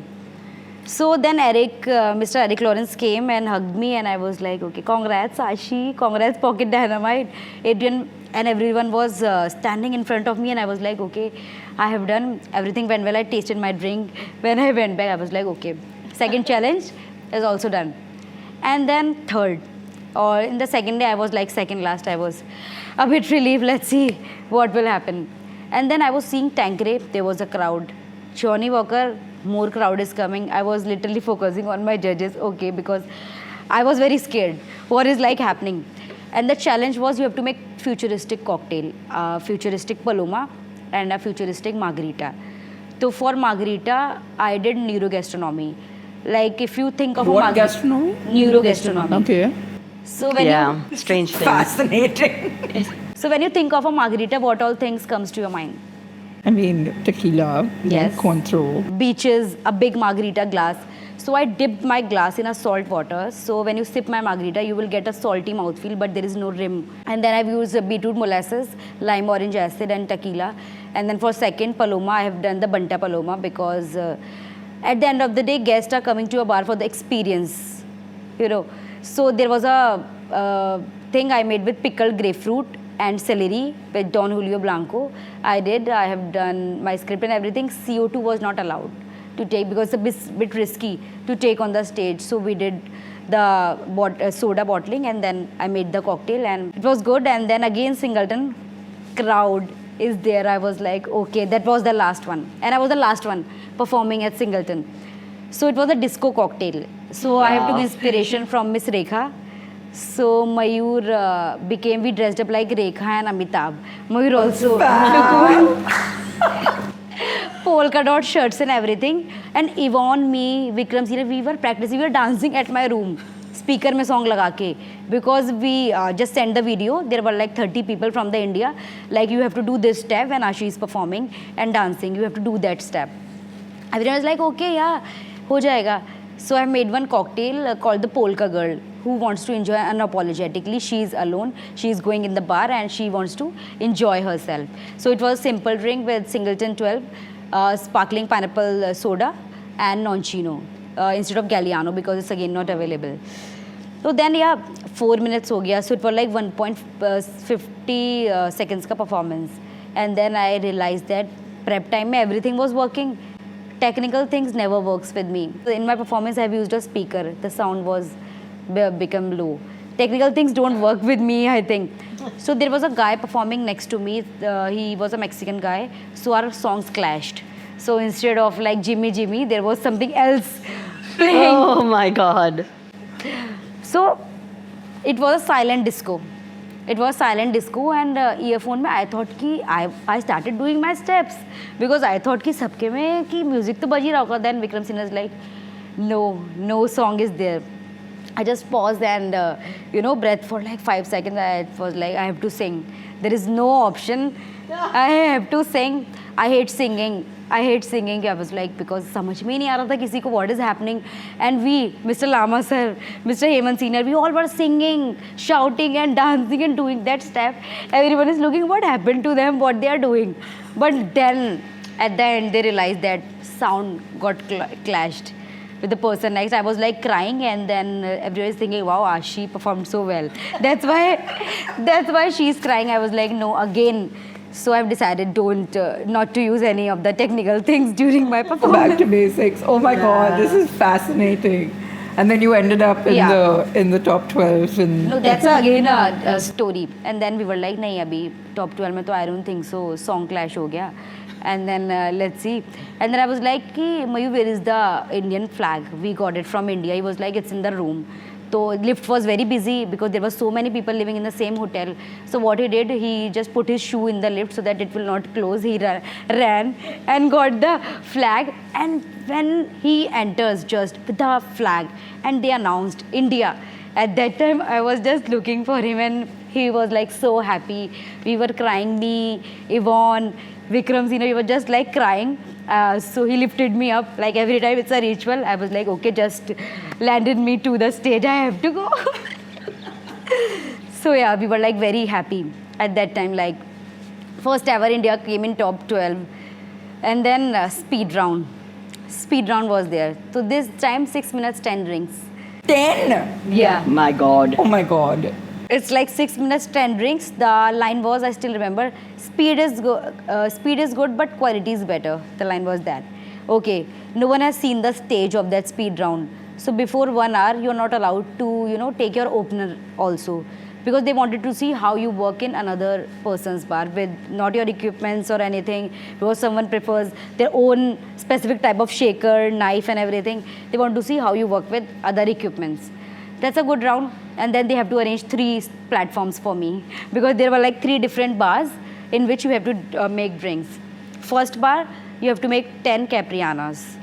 So then Mr. Eric Lawrence came and hugged me, and I was like, okay, congrats Aashi, congrats Pocket Dynamyte. Adrian and everyone was standing in front of me, and I was like, okay, I have done, everything went well. I tasted my drink. When I went back, I was like, okay, second challenge is also done. And then third, or in the second day, I was like second last. I was a bit relieved. Let's see what will happen. And then I was seeing Tanqueray. There was a crowd. Johnny Walker, more crowd is coming. I was literally focusing on my judges, okay, because I was very scared. What is like happening? And the challenge was you have to make futuristic cocktail, futuristic Paloma and a futuristic margarita. So for margarita, I did neurogastronomy. Like if you think of what gastronomy? Neurogastronomy. Okay. So when strange things. Fascinating. so when you think of a margarita, what all things comes to your mind? I mean, tequila, Yes. Cointreau. Beaches, a big margarita glass. So I dipped my glass in a salt water. So when you sip my margarita, you will get a salty mouthfeel, but there is no rim. And then I've used beetroot molasses, lime orange acid, and tequila. And then for second Paloma, I have done the Banta Paloma because at the end of the day, guests are coming to a bar for the experience, you know. So there was a thing I made with pickled grapefruit and celery with Don Julio Blanco. I have done my script and everything. CO2 was not allowed to take because it's a bit risky to take on the stage. So we did the soda bottling, and then I made the cocktail, and it was good. And then again Singleton crowd is there. I was like, okay, that was the last one. And I was the last one performing at Singleton. So it was a disco cocktail. So I have took inspiration from Miss Rekha. So Mayur we dressed up like Rekha and Amitabh. Mayur also took polka dot shirts and everything. And Yvonne, me, Vikram Senior, we were practicing, we were dancing at my room. Speaker mein song laga ke. Because we just sent the video. There were like 30 people from the India. Like you have to do this step when Aashi is performing and dancing. You have to do that step. Everyone was like, okay, yeah, ho jayega. So I made one cocktail called the Polka Girl, who wants to enjoy unapologetically. She's alone. She's going in the bar and she wants to enjoy herself. So it was a simple drink with Singleton 12, sparkling pineapple soda and Noncino instead of Galliano because it's again not available. So then 4 minutes ho gaya. So it was like 1.50 seconds ka performance. And then I realized that prep time everything was working. Technical things never works with me. In my performance, I have used a speaker. The sound was become low. Technical things don't work with me, I think. So there was a guy performing next to me. He was a Mexican guy. So our songs clashed. So instead of like Jimmy Jimmy, there was something else playing. Oh my God. So it was a silent disco. It was silent disco and earphone में I thought कि I started doing my steps because I thought कि सबके में कि music तो बज ही रहा होगा. Then Vikram Sinha is like, no song is there. I just paused and breath for like 5 seconds. I was like, I have to sing. There is no option. I have to sing. I hate singing. I was like, because समझ में नहीं आ रहा था किसी को what is happening. And we, Mr. Lama sir, Mr. Hemant Senior, we all were singing, shouting and dancing and doing that step. Everyone is looking what happened to them, what they are doing. But then at the end they realized that sound got clashed with the person next. I was like crying and then everyone is thinking, wow, Aashi performed so well. That's why she's crying. I was like, no, again. So I've decided not to use any of the technical things during my performance. Back to basics. Oh my God, this is fascinating. And then you ended up in the top 12. No, that's again a story. And then we were like, nahi, abhi top 12 mein to I don't think so. Song clash ho gaya. And then let's see. And then I was like, Mayu, where is the Indian flag? We got it from India. He was like, it's in the room. So lift was very busy because there were so many people living in the same hotel. So what he did, he just put his shoe in the lift so that it will not close. He ran and got the flag. And when he enters just with the flag and they announced India, at that time I was just looking for him and he was like so happy. We were crying, me, Yvonne, Vikram Senior, we were just like crying. So he lifted me up. Like every time it's a ritual, I was like, okay, just landed me to the stage. I have to go. So yeah, we were like very happy at that time. Like first ever India came in top 12, and then speed round. Speed round was there. So this time 6 minutes 10 drinks. 10? Yeah. My God. Oh my God. It's like 6 minutes 10 drinks. The line was, I still remember, speed is good, but quality is better. The line was that. Okay, no one has seen the stage of that speed round. So before 1 hour, you're not allowed to, take your opener also. Because they wanted to see how you work in another person's bar with not your equipments or anything. Because someone prefers their own specific type of shaker, knife and everything. They want to see how you work with other equipments. That's a good round. And then they have to arrange 3 platforms for me. Because there were like 3 different bars in which you have to make drinks. First bar, you have to make 10 Caprianas.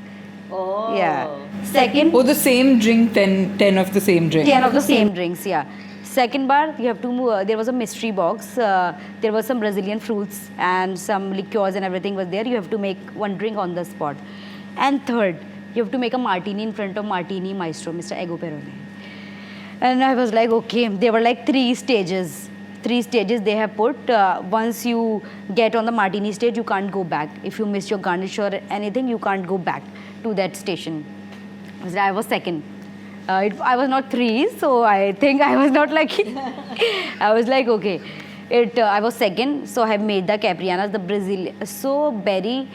Oh. Yeah. Second, Oh, the same drink, 10 of the same drink. 10 of the same drinks, yeah. Second bar, you have to there was a mystery box. There was some Brazilian fruits and some liqueurs and everything was there. You have to make 1 drink on the spot. And third, you have to make a martini in front of Martini Maestro, Mr. Ego Perone. And I was like, okay, there were like 3 stages. 3 stages they have put. Once you get on the martini stage, you can't go back. If you miss your garnish or anything, you can't go back to that station. I was second. I was not 3, so I think I was not lucky. I was like, okay. I was second, so I have made the Caprianas, the Brazilian. So Barry,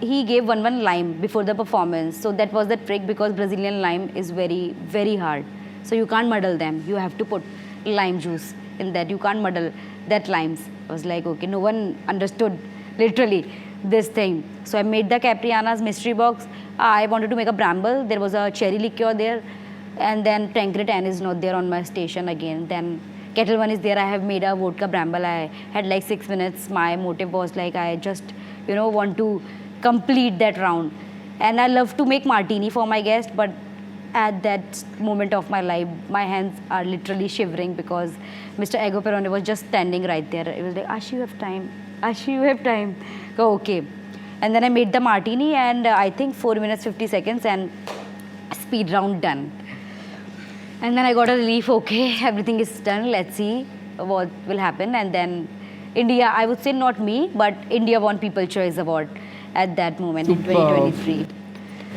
he gave one lime before the performance. So that was the trick because Brazilian lime is very, very hard. So you can't muddle them. You have to put lime juice in that. You can't muddle that limes. I was like, okay, no one understood literally this thing. So I made the Caprianas mystery box. I wanted to make a bramble. There was a cherry liqueur there. And then Tancred Anne is not there on my station again. Then Kettle One is there. I have made a vodka bramble. I had like 6 minutes. My motive was like, I just, want to complete that round. And I love to make martini for my guest, but at that moment of my life, my hands are literally shivering because Mr. Ego Perone was just standing right there. It was like, Aashi, you have time. Aashi, you have time. Go, okay. And then I made the martini and I think 4 minutes, 50 seconds and speed round done. And then I got a relief, okay, everything is done. Let's see what will happen. And then India, I would say not me, but India won People's Choice Award at that moment in 2023.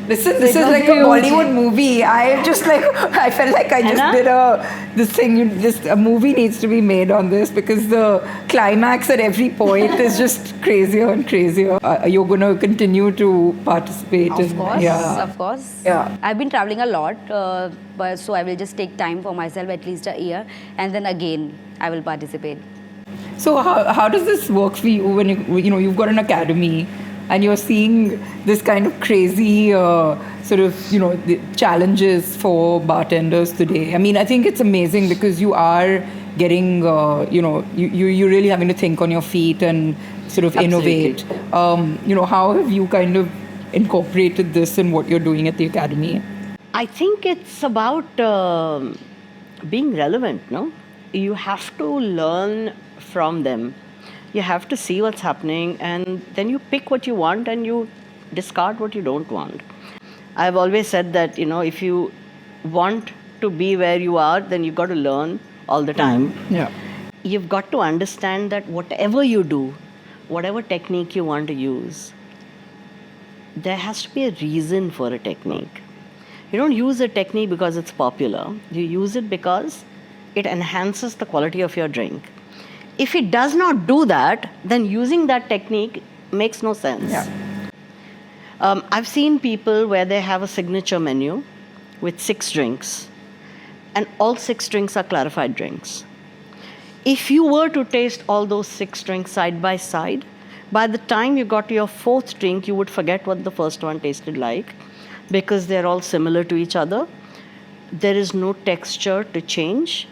This is like a Bollywood movie. I felt like I just did this thing. A movie needs to be made on this because the climax at every point is just crazier and crazier. You're going to continue to participate. Of course, yeah. of course. Yeah. I've been traveling a lot, but so I will just take time for myself at least a year, and then again I will participate. So how does this work for you when you've got an academy? And you're seeing this kind of crazy the challenges for bartenders today. I mean, I think it's amazing because you are getting, you're really having to think on your feet and sort of innovate. How have you kind of incorporated this in what you're doing at the academy? I think it's about being relevant, no? You have to learn from them. You have to see what's happening and then you pick what you want and you discard what you don't want. I've always said that, if you want to be where you are, then you've got to learn all the time. Yeah. You've got to understand that whatever you do, whatever technique you want to use, there has to be a reason for a technique. You don't use a technique because it's popular. You use it because it enhances the quality of your drink. If it does not do that, then using that technique makes no sense. Yeah. I've seen people where they have a signature menu with 6 drinks, and all 6 drinks are clarified drinks. If you were to taste all those 6 drinks side by side, by the time you got to your 4th drink, you would forget what the first one tasted like because they're all similar to each other. There is no texture to change.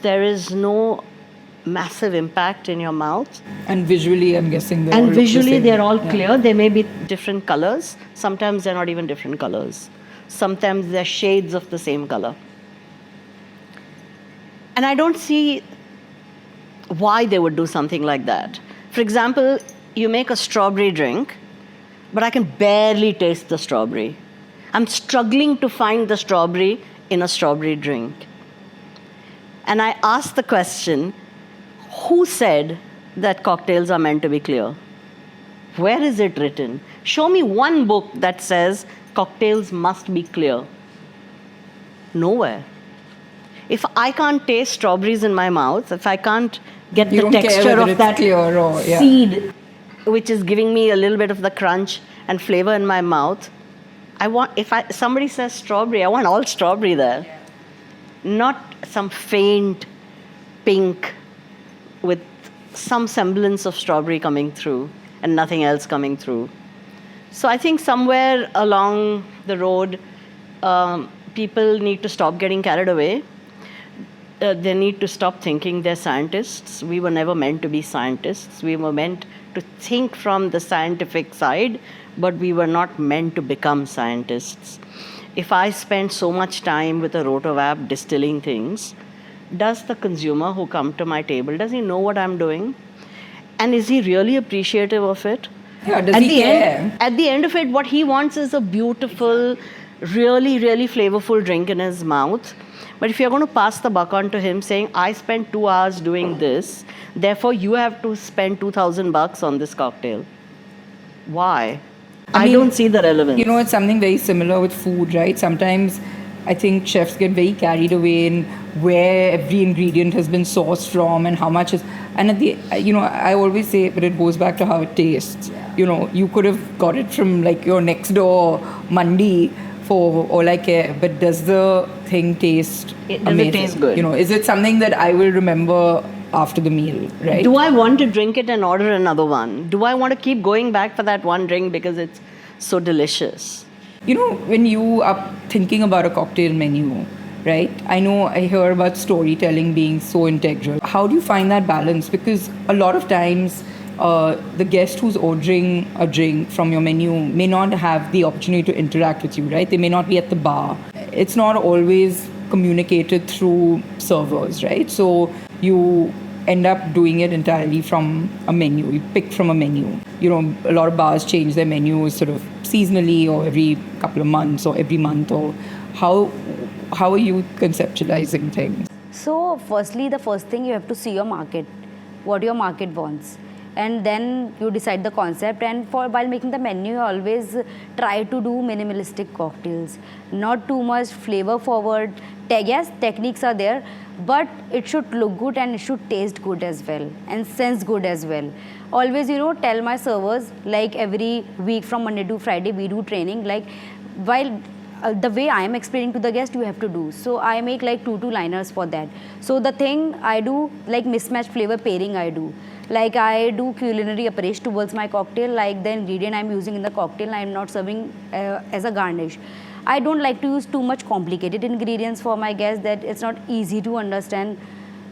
There is no massive impact in your mouth. And visually, I'm guessing they're all clear. They may be different colors. Sometimes they're not even different colors. Sometimes they're shades of the same color. And I don't see why they would do something like that. For example, you make a strawberry drink, but I can barely taste the strawberry. I'm struggling to find the strawberry in a strawberry drink. And I asked the question, who said that cocktails are meant to be clear? Where is it written? Show me one book that says cocktails must be clear. Nowhere. If I can't taste strawberries in my mouth, if I can't get the texture of that seed, which is giving me a little bit of the crunch and flavor in my mouth, somebody says strawberry, I want all strawberry there. Not some faint pink with some semblance of strawberry coming through and nothing else coming through. So I think somewhere along the road, people need to stop getting carried away. They need to stop thinking they're scientists. We were never meant to be scientists. We were meant to think from the scientific side, but we were not meant to become scientists. If I spend so much time with a rotovap distilling things, does the consumer who come to my table, does he know what I'm doing? And is he really appreciative of it? Yeah, does he care? At the end of it, what he wants is a beautiful, really, really flavorful drink in his mouth. But if you're going to pass the buck on to him saying, I spent 2 hours doing this, therefore you have to spend $2,000 on this cocktail. Why? I mean, don't see the relevance. You know, it's something very similar with food, right? Sometimes I think chefs get very carried away in where every ingredient has been sourced from and how much is. And at the, I always say, but it goes back to how it tastes. You know, you could have got it from like your next door mandi for all I care, but does the thing taste amazing? Does it taste good? You know, is it something that I will remember after the meal, right? Do I want to drink it and order another one? Do I want to keep going back for that one drink because it's so delicious? You know, when you are thinking about a cocktail menu, right? I know I hear about storytelling being so integral. How do you find that balance? Because a lot of times, the guest who's ordering a drink from your menu may not have the opportunity to interact with you, right? They may not be at the bar. It's not always communicated through servers, right? So you end up doing it entirely from a menu. You pick from a menu. You know, a lot of bars change their menus sort of seasonally or every couple of months or every month. Or how are you conceptualizing things? So firstly, the first thing you have to see your market, what your market wants. And then you decide the concept, and while making the menu, you always try to do minimalistic cocktails. Not too much flavor forward. Yes, techniques are there, but it should look good and it should taste good as well and sense good as well. Always, tell my servers, like every week from Monday to Friday, we do training, like while the way I am explaining to the guest, you have to do. So I make like two-liners for that. So the thing I do, like mismatched flavor pairing I do. Like I do culinary approach towards my cocktail, like the ingredient I'm using in the cocktail, I'm not serving as a garnish. I don't like to use too much complicated ingredients for my guests that it's not easy to understand.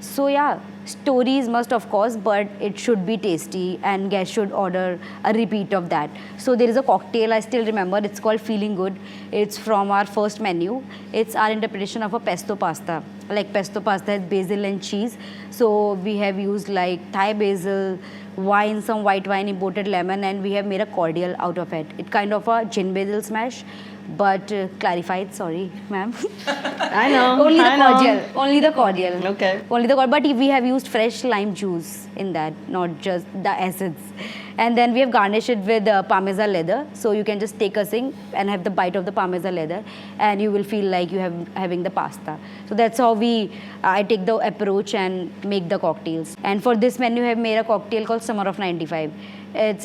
So yeah, stories must of course, but it should be tasty and guests should order a repeat of that. So there is a cocktail I still remember, it's called Feeling Good. It's from our first menu. It's our interpretation of a pesto pasta. Like pesto pasta has basil and cheese. So we have used like Thai basil, wine, some white wine, imported lemon, and we have made a cordial out of it. It's kind of a gin basil smash, but clarified, sorry, ma'am. I know. Only the cordial. Only the cordial. Okay. Only the cordial. But we have used fresh lime juice in that, not just the acids. And then we have garnished it with Parmesan leather. So you can just take a sing and have the bite of the Parmesan leather, and you will feel like you have having the pasta. So that's how I take the approach and make the cocktails. And for this menu, I have made a cocktail called Summer of 95.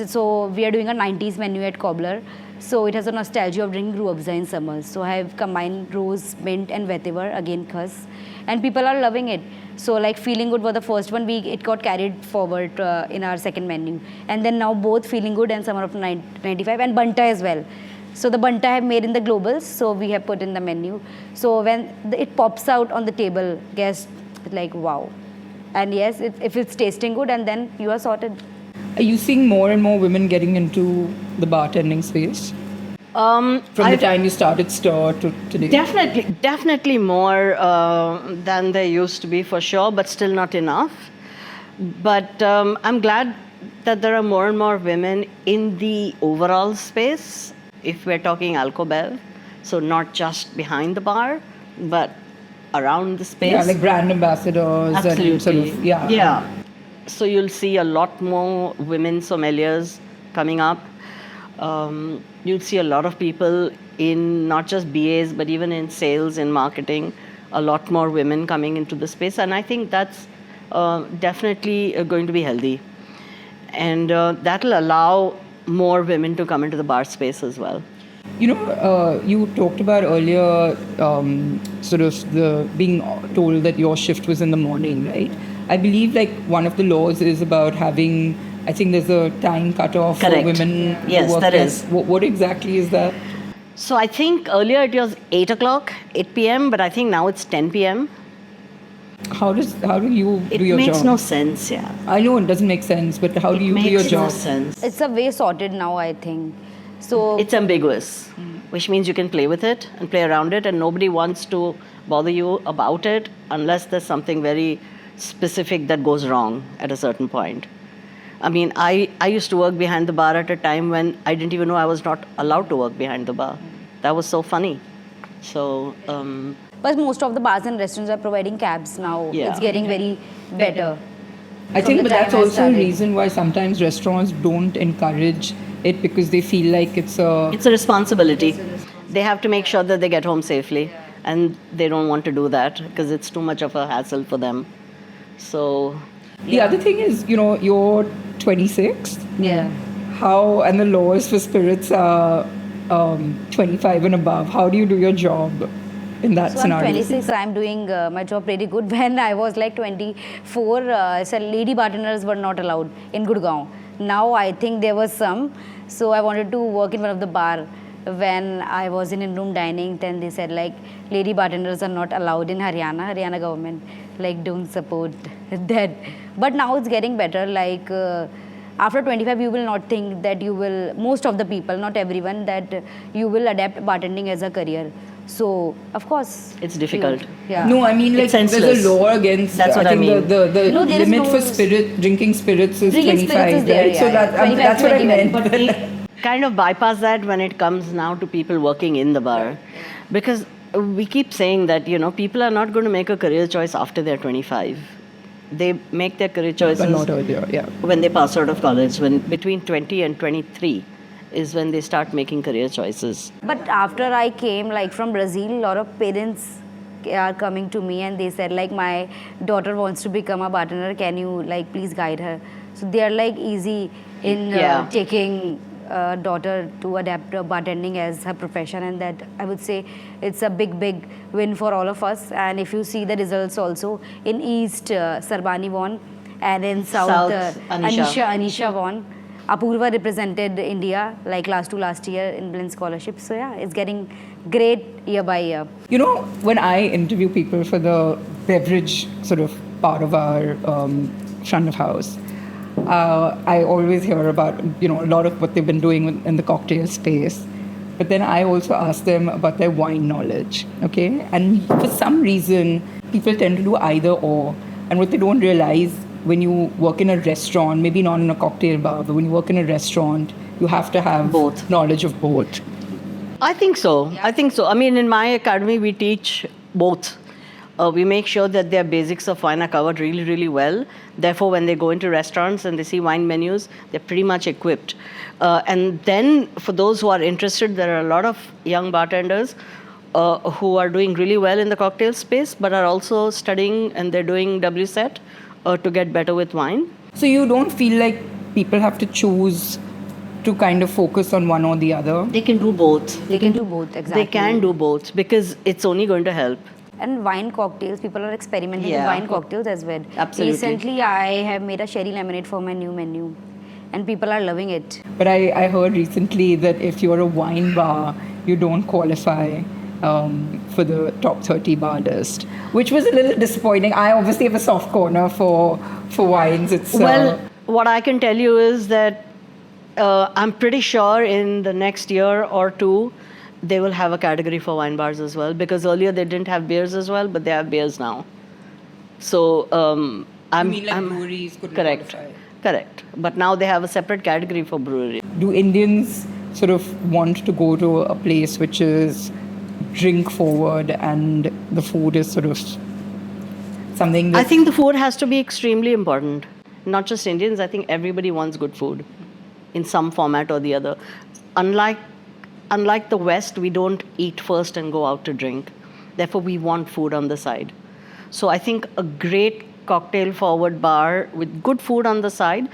So we are doing a 90s menu at Cobbler. So it has a nostalgia of drinking ruabza in summers. So I have combined rose, mint and vetiver, again khas. And people are loving it. So like Feeling Good was the first one, it got carried forward in our second menu. And then now both Feeling Good and Summer of 95 and Banta as well. So the Banta I have made in the globals, so we have put in the menu. So when it pops out on the table, guests like wow. And yes, if it's tasting good, and then you are sorted. Are you seeing more and more women getting into the bartending space? From the time you started STIR to today? Definitely more than there used to be for sure, but still not enough. But I'm glad that there are more and more women in the overall space, if we're talking alcobev, so not just behind the bar, but around the space. Yeah, like brand ambassadors. Absolutely. And sort of, yeah. Yeah. So you'll see a lot more women sommeliers coming up. You'll see a lot of people in not just BAs, but even in sales and marketing, a lot more women coming into the space. And I think that's definitely going to be healthy. And that'll allow more women to come into the bar space as well. You know, you talked about earlier sort of the being told that your shift was in the morning, right? I believe like one of the laws is about having, I think there's a time cutoff for Correct. women Yes, to work. that is. What exactly is that? So I think earlier it was 8 o'clock, 8 p.m., but I think now it's 10 p.m. How do you It do your job? makes no sense, yeah. I know it doesn't make sense, but how do you do your Makes job? no sense. It's a way sorted now, I think. So It's ambiguous, which means you can play with it and play around it, and nobody wants to bother you about it unless there's something very specific that goes wrong at a certain point. I mean, I used to work behind the bar at a time when I didn't even know I was not allowed to work behind the bar. That was so funny. So, but most of the bars and restaurants are providing cabs now. Yeah. It's getting very better. I From think, the but time that's I also a started. reason why sometimes restaurants don't encourage it because they feel like it's a. it's a responsibility. They have to make sure that they get home safely, and they don't want to do that because it's too much of a hassle for them. So, The other thing is, you know, you're 26. Yeah. How, and the laws for spirits are 25 and above. How do you do your job in that So scenario? I'm 26. I'm doing my job pretty good. When I was like 24, so lady bartenders were not allowed in Gurgaon. Now I think there was some. So I wanted to work in one of the bar. When I was in-room dining, then they said like lady bartenders are not allowed in Haryana. Haryana government like don't support that. But now it's getting better. Like after 25, you will not think that you will. Most of the people, not everyone, that you will adapt bartending as a career. So of course it's difficult. Yeah. No, I mean, like, It's there's senseless. a law against. That's what I think mean. The No, there is limit no- for drinking spirits is Drinking 25, spirits is there, right? So yeah, that, yeah. 25, that's what I 25. meant. Kind of bypass that when it comes now to people working in the bar, because we keep saying that, you know, people are not going to make a career choice after they're 25. They make their career choices But not earlier, yeah. when they pass out of college. When between 20 and 23 is when they start making career choices. But after I came like from Brazil, a lot of parents are coming to me and they said like my daughter wants to become a bartender. Can you like please guide her? So they are like easy in Yeah. taking daughter to adapt bartending as her profession, and that I would say it's a big win for all of us. And if you see the results also in East, Sarbani won, and in South, Anisha won. Apurva represented India like last year in Blend Scholarship. So yeah, it's getting great year by year. You know, when I interview people for the beverage sort of part of our front of house, I always hear about, you know, a lot of what they've been doing in the cocktail space. But then I also ask them about their wine knowledge, okay? And for some reason, people tend to do either or. And what they don't realize, when you work in a restaurant, maybe not in a cocktail bar, but when you work in a restaurant, you have to have Both. knowledge of both. I think so. I think so. I mean, in my academy, we teach both. We make sure that their basics of wine are covered really, really well. Therefore, when they go into restaurants and they see wine menus, they're pretty much equipped. And then, for those who are interested, there are a lot of young bartenders who are doing really well in the cocktail space, but are also studying and they're doing WSET to get better with wine. So you don't feel like people have to choose to kind of focus on one or the other? They can do both. They can do both, exactly. They can do both because it's only going to help. And wine cocktails, people are experimenting with Yeah. wine cocktails as well. Absolutely. Recently, I have made a sherry lemonade for my new menu, and people are loving it. But I heard recently that if you're a wine bar, you don't qualify for the top 30 bar list, which was a little disappointing. I obviously have a soft corner for wines. It's Well, what I can tell you is that I'm pretty sure in the next year or two, they will have a category for wine bars as well, because earlier they didn't have beers as well, but they have beers now. So I'm mean like I'm- breweries couldn't correct, qualify? Correct. But now they have a separate category for brewery. Do Indians sort of want to go to a place which is drink forward and the food is sort of something that... I think the food has to be extremely important. Not just Indians, I think everybody wants good food in some format or the other. Unlike the West, we don't eat first and go out to drink. Therefore, we want food on the side. So I think a great cocktail forward bar with good food on the side,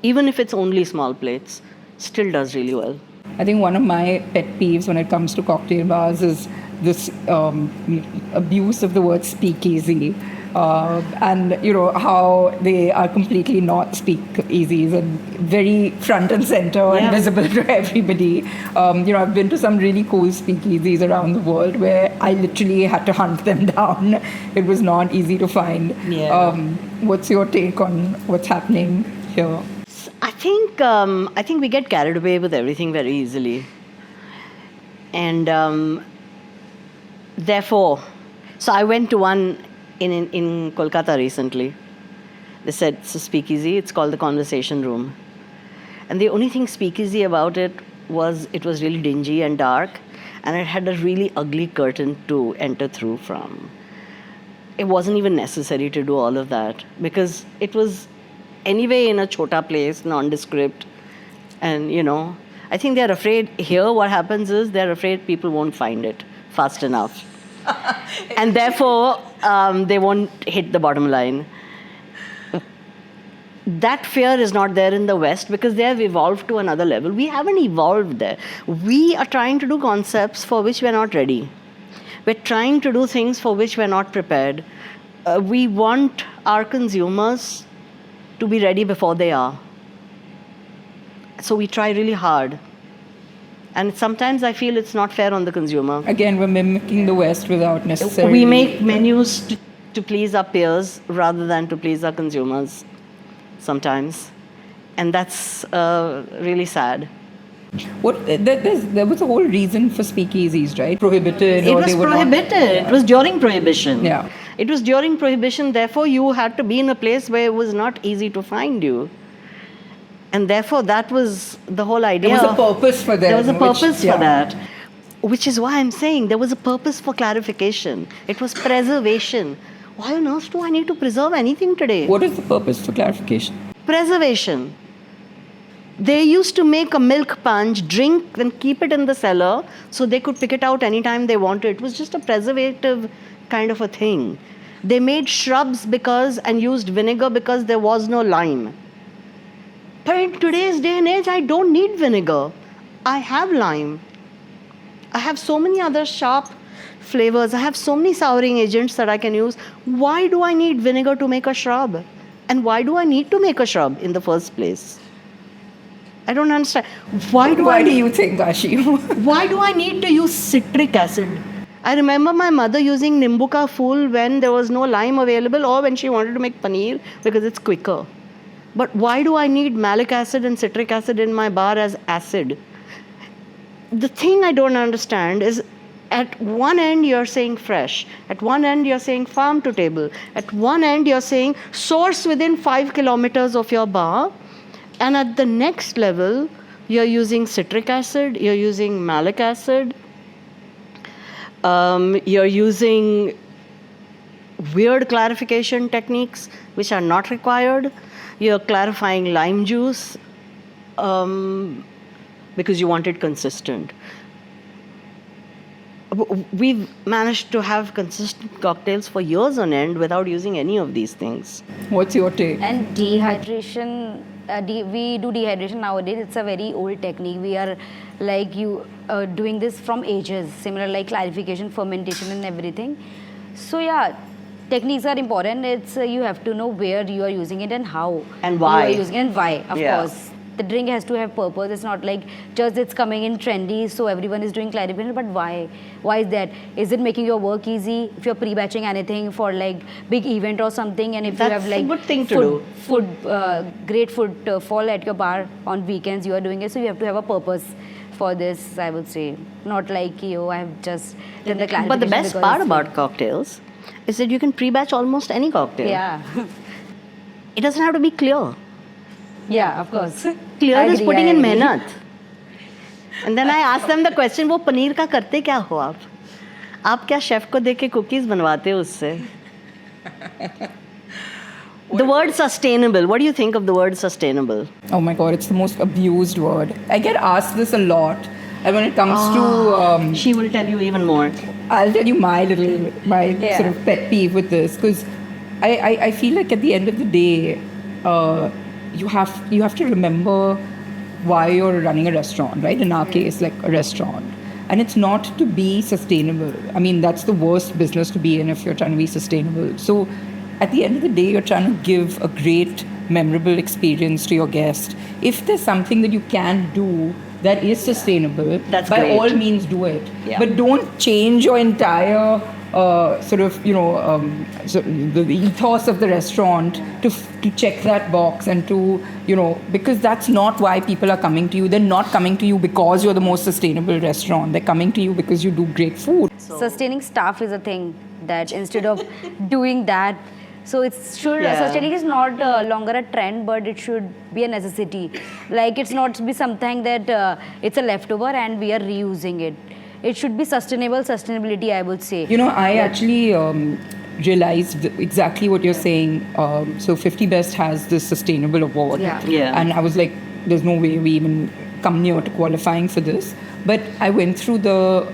even if it's only small plates, still does really well. I think one of my pet peeves when it comes to cocktail bars is this abuse of the word speakeasy. And, you know, how they are completely not speakeasies and very front and center and visible to everybody. You know, I've been to some really cool speakeasies around the world where I literally had to hunt them down. It was not easy to find. What's your take on what's happening here? I think we get carried away with everything very easily. And therefore, so I went to one in Kolkata recently. They said it's a speakeasy, it's called the Conversation Room. And the only thing speakeasy about it was really dingy and dark, and it had a really ugly curtain to enter through from. It wasn't even necessary to do all of that because it was anyway in a chota place, nondescript. And, you know, I think they're afraid here what happens is they're afraid people won't find it fast enough. And therefore, they won't hit the bottom line. That fear is not there in the West because they have evolved to another level. We haven't evolved there. We are trying to do concepts for which we're not ready. We're trying to do things for which we're not prepared. We want our consumers to be ready before they are. So we try really hard. And sometimes I feel it's not fair on the consumer. Again, we're mimicking the West without necessarily... We make menus to please our peers rather than to please our consumers sometimes. And that's really sad. There was a whole reason for speakeasies, right? Prohibited. It was prohibited. It was during Prohibition. Yeah. It was during Prohibition. Therefore, you had to be in a place where it was not easy to find you. And therefore, that was the whole idea. There was a purpose for that. There was a purpose for that. Which is why I'm saying there was a purpose for clarification. It was preservation. Why on earth do I need to preserve anything today? What is the purpose for clarification? Preservation. They used to make a milk punch, drink, then keep it in the cellar so they could pick it out anytime they wanted. It was just a preservative kind of a thing. They made shrubs and used vinegar because there was no lime. But in today's day and age, I don't need vinegar. I have lime. I have so many other sharp flavors. I have so many souring agents that I can use. Why do I need vinegar to make a shrub? And why do I need to make a shrub in the first place? I don't understand. Why do you think, Aashi? Why do I need to use citric acid? I remember my mother using Nimbu Ka Phool when there was no lime available or when she wanted to make paneer because it's quicker. But why do I need malic acid and citric acid in my bar as acid? The thing I don't understand is at one end you're saying fresh, at one end you're saying farm to table, at one end you're saying source within 5 kilometers of your bar, and at the next level you're using citric acid, you're using malic acid, you're using weird clarification techniques which are not required. You're clarifying lime juice because you want it consistent. We've managed to have consistent cocktails for years on end without using any of these things. What's your take? And dehydration, we do dehydration nowadays. It's a very old technique. We are like doing this from ages, similar like clarification, fermentation and everything. So yeah, techniques are important. It's you have to know where you are using it and how. And why. You are using it and why, of course. The drink has to have purpose. It's not like just it's coming in trendy, so everyone is doing clarification. But why? Why is that? Is it making your work easy? If you're pre-batching anything for like big event or something, and if you have like a good thing to great food fall at your bar on weekends, you are doing it. So you have to have a purpose for this, I would say. Not like, I have just done the clarification. But the best part about cocktails is that you can pre-batch almost any cocktail. Yeah. It doesn't have to be clear. Yeah, of course. Clear I is agree, putting I in agree. mehnat. And then I asked them the question, वो पनीर का करते क्या हो आप? आप क्या chef को देके कुकीज बनवाते हो उससे? The word sustainable. What do you think of the word sustainable? Oh my God, it's the most abused word. I get asked this a lot. And when it comes to, She will tell you even more. I'll tell you my sort of pet peeve with this, because I feel like at the end of the day, you have to remember why you're running a restaurant, right? In our case, like a restaurant. And it's not to be sustainable. I mean, that's the worst business to be in if you're trying to be sustainable. So at the end of the day, you're trying to give a great, memorable experience to your guest. If there's something that you can do that is sustainable, That's by great. all means do it. Yeah. But don't change your entire sort of, so the ethos of the restaurant to check that box and to, because that's not why people are coming to you. They're not coming to you because you're the most sustainable restaurant. They're coming to you because you do great food. Sustaining staff is a thing that instead of doing that, so sustaining is not longer a trend, but it should be a necessity. Like it's not to be something that it's a leftover and we are reusing it. It should be sustainability, I would say. I actually realized exactly what you're saying. So 50 Best has this sustainable award. Yeah. And I was like, there's no way we even come near to qualifying for this. But I went through the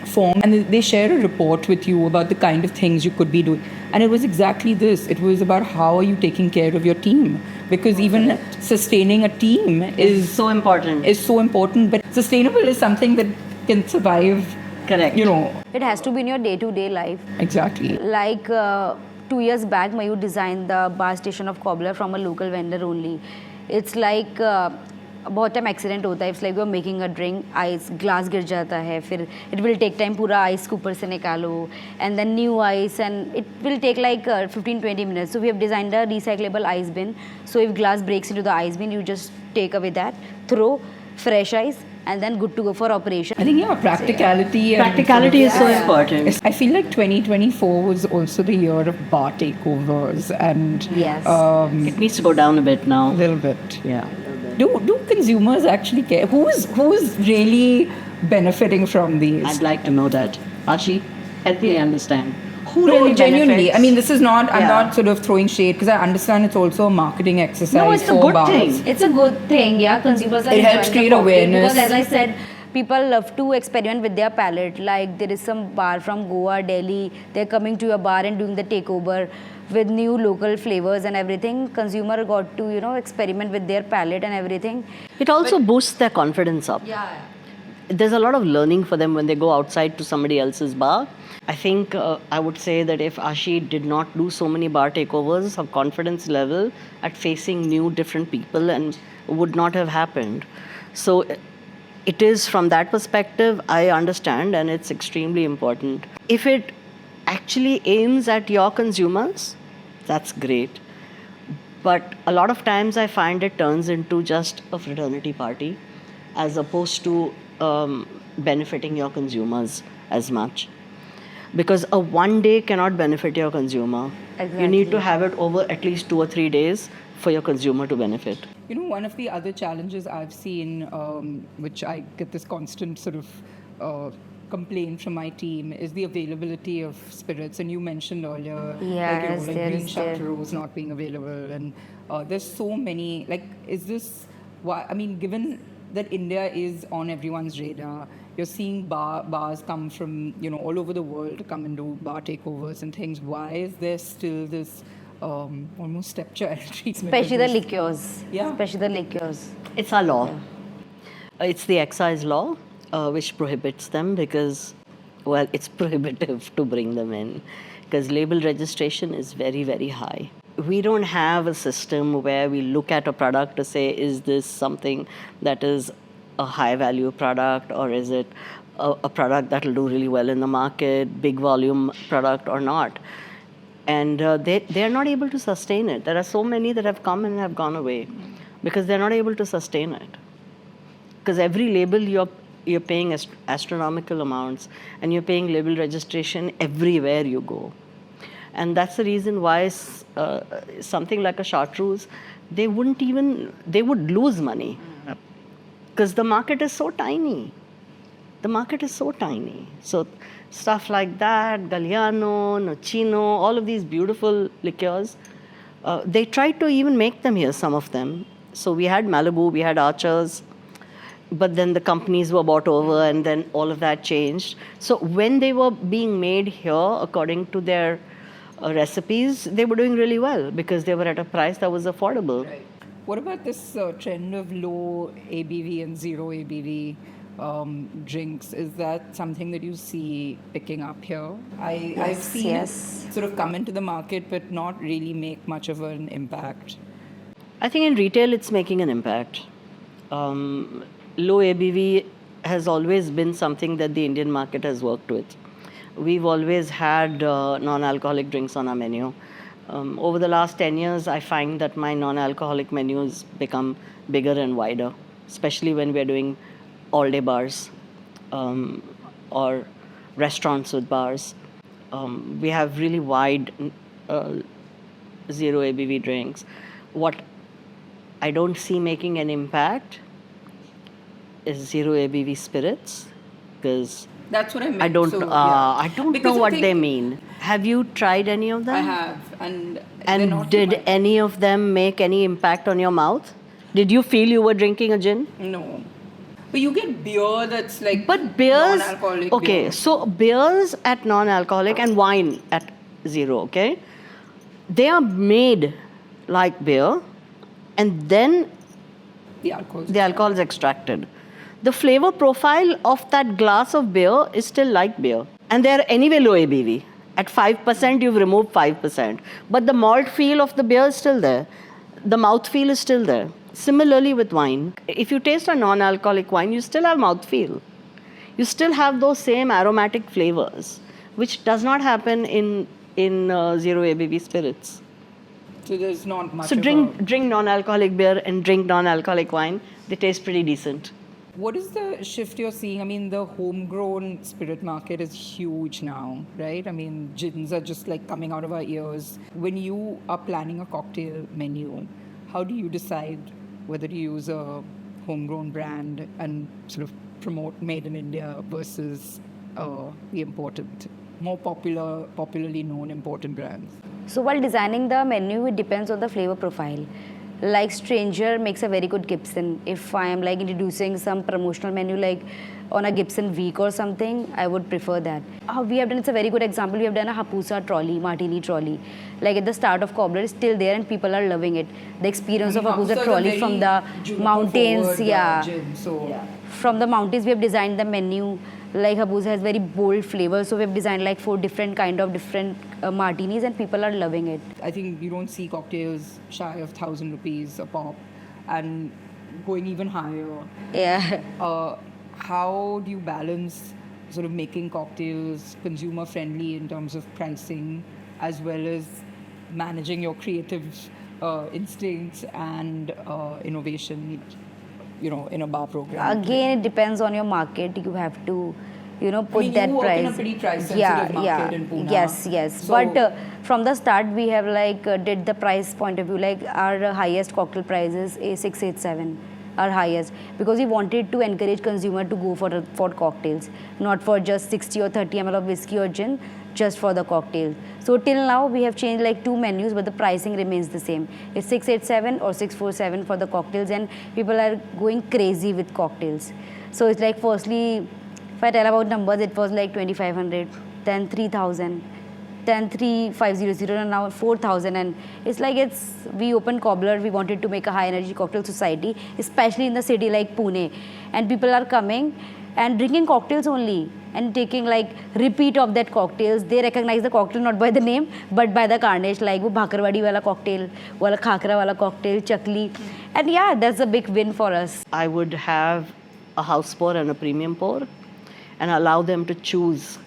form and they share a report with you about the kind of things you could be doing. And it was exactly this. It was about how are you taking care of your team? Because even sustaining a team is so important. But sustainable is something that can survive. Correct. It has to be in your day-to-day life. Exactly. Like 2 years back, Mayur designed the bar station of cobbler from a local vendor only. It's like बहुत time accident होता है. It's like you are making a drink, ice glass गिर जाता है, फिर it will take time पूरा ice को ऊपर से निकालो and then new ice and it will take like 15-20 minutes. So we have designed a recyclable ice bin. So if glass breaks into the ice bin, you just take away that, throw fresh ice, and then good to go for operation. I think practicality. Practicality is so important. I feel like 2024 was also the year of bar takeovers, and Yes. It needs to go down a bit now. a little bit. Yeah. Do consumers actually care? Who's really benefiting from these? I'd like to know that. Aashi, help me understand. Who No, really genuinely. benefits? I mean, this is not. I'm Yeah. not sort of throwing shade because I understand it's also a marketing exercise. No, it's a for good bars. thing. It's a good thing, yeah. Consumers are It helps enjoying create the cocktail awareness. because, as I said, people love to experiment with their palate. Like there is some bar from Goa, Delhi. They're coming to your bar and doing the takeover with new local flavors and everything. Consumer got to experiment with their palate and everything. It also boosts their confidence up. Yeah. There's a lot of learning for them when they go outside to somebody else's bar. I think I would say that if Aashi did not do so many bar takeovers, her confidence level at facing new different people and would not have happened. So it is from that perspective, I understand, and it's extremely important. If it actually aims at your consumers, that's great. But a lot of times I find it turns into just a fraternity party as opposed to benefiting your consumers as much. Because a one day cannot benefit your consumer. Exactly. You need to have it over at least 2 or 3 days for your consumer to benefit. One of the other challenges I've seen, which I get this constant sort of complaint from my team, is the availability of spirits. And you mentioned earlier, Yes, like there green is there. Chartreuse not being available, and there's so many. Like, is this why? I mean, given that India is on everyone's radar, you're seeing bars come from all over the world to come and do bar takeovers and things. Why is there still this almost stepchild treatment? Especially the of this? liqueurs. Yeah. Especially the liqueurs. It's our law. It's the excise law which prohibits them because, well, it's prohibitive to bring them in because label registration is very, very high. We don't have a system where we look at a product to say, is this something that is a high value product or is it a product that will do really well in the market, big volume product or not? And they're not able to sustain it. There are so many that have come and have gone away because they're not able to sustain it. Because every label you're paying astronomical amounts and you're paying label registration everywhere you go. And that's the reason why something like a chartreuse, they would lose money. Because the market is so tiny. The market is so tiny. So stuff like that, Galliano, Nocino, all of these beautiful liqueurs, they tried to even make them here, some of them. So we had Malibu, we had Archers, but then the companies were bought over and then all of that changed. So when they were being made here according to their recipes, they were doing really well because they were at a price that was affordable. Right. What about this trend of low ABV and zero ABV drinks? Is that something that you see picking up here? I've seen it sort of come into the market but not really make much of an impact. I think in retail it's making an impact. Low ABV has always been something that the Indian market has worked with. We've always had non-alcoholic drinks on our menu. Over the last 10 years, I find that my non-alcoholic menu has become bigger and wider, especially when we're doing all-day bars or restaurants with bars. We have really wide zero ABV drinks. What I don't see making an impact is zero ABV spirits, because that's what I meant. I don't Because know what they mean. Have you tried any of them? I have, and did any of them make any impact on your mouth? Did you feel you were drinking a gin? No. But you get beer that's like but beers, non-alcoholic okay, beer. So beers at non-alcoholic and wine at zero, okay? They are made like beer and then the alcohol is extracted. The flavor profile of that glass of beer is still like beer. And they are anyway low ABV. At 5%, you've removed 5%. But the malt feel of the beer is still there. The mouth feel is still there. Similarly with wine. If you taste a non-alcoholic wine, you still have mouth feel. You still have those same aromatic flavors, which does not happen in zero ABV spirits. So there's not much. So drink non-alcoholic beer and drink non-alcoholic wine. They taste pretty decent. What is the shift you're seeing? I mean, the homegrown spirit market is huge now, right? I mean, gins are just like coming out of our ears. When you are planning a cocktail menu, how do you decide whether to use a homegrown brand and sort of promote made in India versus the imported, more popularly known imported brands? So while designing the menu, it depends on the flavor profile. Like Stranger makes a very good Gibson. If I am like introducing some promotional menu like on a Gibson week or something, I would prefer that. We have done, it's a very good example, we have done a Hapusa trolley, martini trolley. Like at the start of Cobbler, it's still there and people are loving it. The experience of Hapusa trolley from the mountains, From the mountains we have designed the menu. Like Hapusa has very bold flavors, so we have designed like 4 different martinis and people are loving it. I think you don't see cocktails shy of 1,000 rupees a pop and going even higher. Yeah. How do you balance sort of making cocktails consumer friendly in terms of pricing as well as managing your creative instincts and innovation, in a bar program? Again, it depends on your market. You have to, put that you price. In a pretty price-sensitive market in Pune. Yes. So, but from the start, we have did the price point of view. Like our highest cocktail price is A687, our highest, because we wanted to encourage consumer to go for cocktails, not for just 60 or 30 ml of whiskey or gin, just for the cocktail. So till now, we have changed like 2 menus, but the pricing remains the same. It's 687 or 647 for the cocktails, and people are going crazy with cocktails. So it's like, firstly, if I tell about numbers, it was like 2,500, then 3,000, then 3,500, and now 4,000. And it's like we opened Cobbler, we wanted to make a high energy cocktail society, especially in the city like Pune. And people are coming and drinking cocktails only and taking like repeat of that cocktails. They recognize the cocktail not by the name, but by the garnish, like wo bhakarwadi wala cocktail, wala khakra wala cocktail, chakli. And yeah, that's a big win for us. I would have a house pour and a premium pour and allow them to choose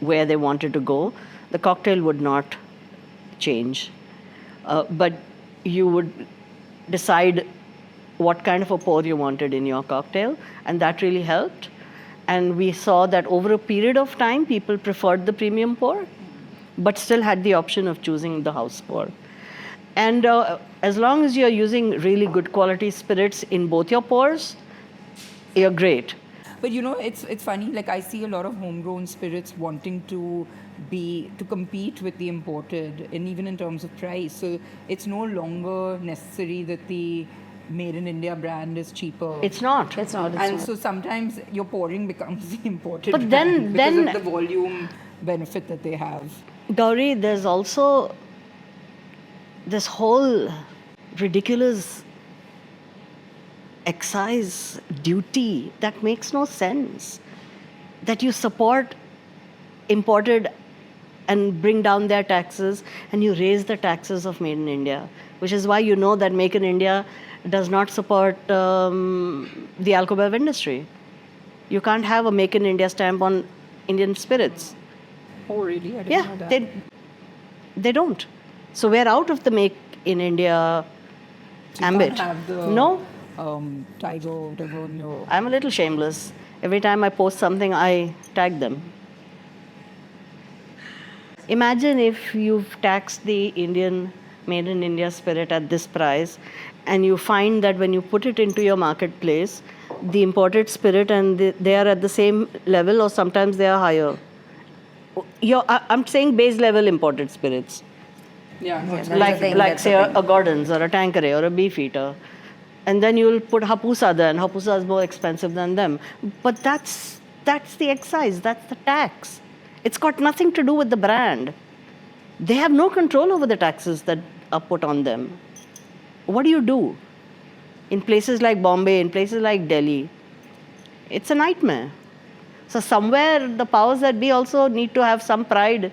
where they wanted to go. The cocktail would not change, but you would decide what kind of a pour you wanted in your cocktail, and that really helped. And we saw that over a period of time, people preferred the premium pour but still had the option of choosing the house pour. And as long as you're using really good quality spirits in both your pours, you're great. But you know, it's funny. Like I see a lot of homegrown spirits wanting to compete with the imported, and even in terms of price. So it's no longer necessary that the made in India brand is cheaper. It's not. It's not. It's And not. so sometimes your pouring becomes the imported But brand because then- of the volume benefit that they have. Gauri, there's also this whole ridiculous excise duty that makes no sense. That you support imported and bring down their taxes, and you raise the taxes of made in India, which is why you know that Make in India does not support the alcohol industry. You can't have a Make in India stamp on Indian spirits. Oh, really? I didn't Yeah, know that. they don't. So we're out of the Make in India So you ambit. can't have the No, tiger, whatever. No. I'm a little shameless. Every time I post something, I tag them. Imagine if you've taxed the Indian made in India spirit at this price, and you find that when you put it into your marketplace, the imported spirit and they are at the same level, or sometimes they are higher. I'm saying base level imported spirits. Yeah, no, it's That's like the thing, like that's say the a Gordon's or a Tanqueray or a Beefeater, and then you'll put Hapusa there, and Hapusa is more expensive than them. But that's the excise, that's the tax. It's got nothing to do with the brand. They have no control over the taxes that are put on them. What do? In places like Bombay, in places like Delhi, it's a nightmare. So somewhere the powers that be also need to have some pride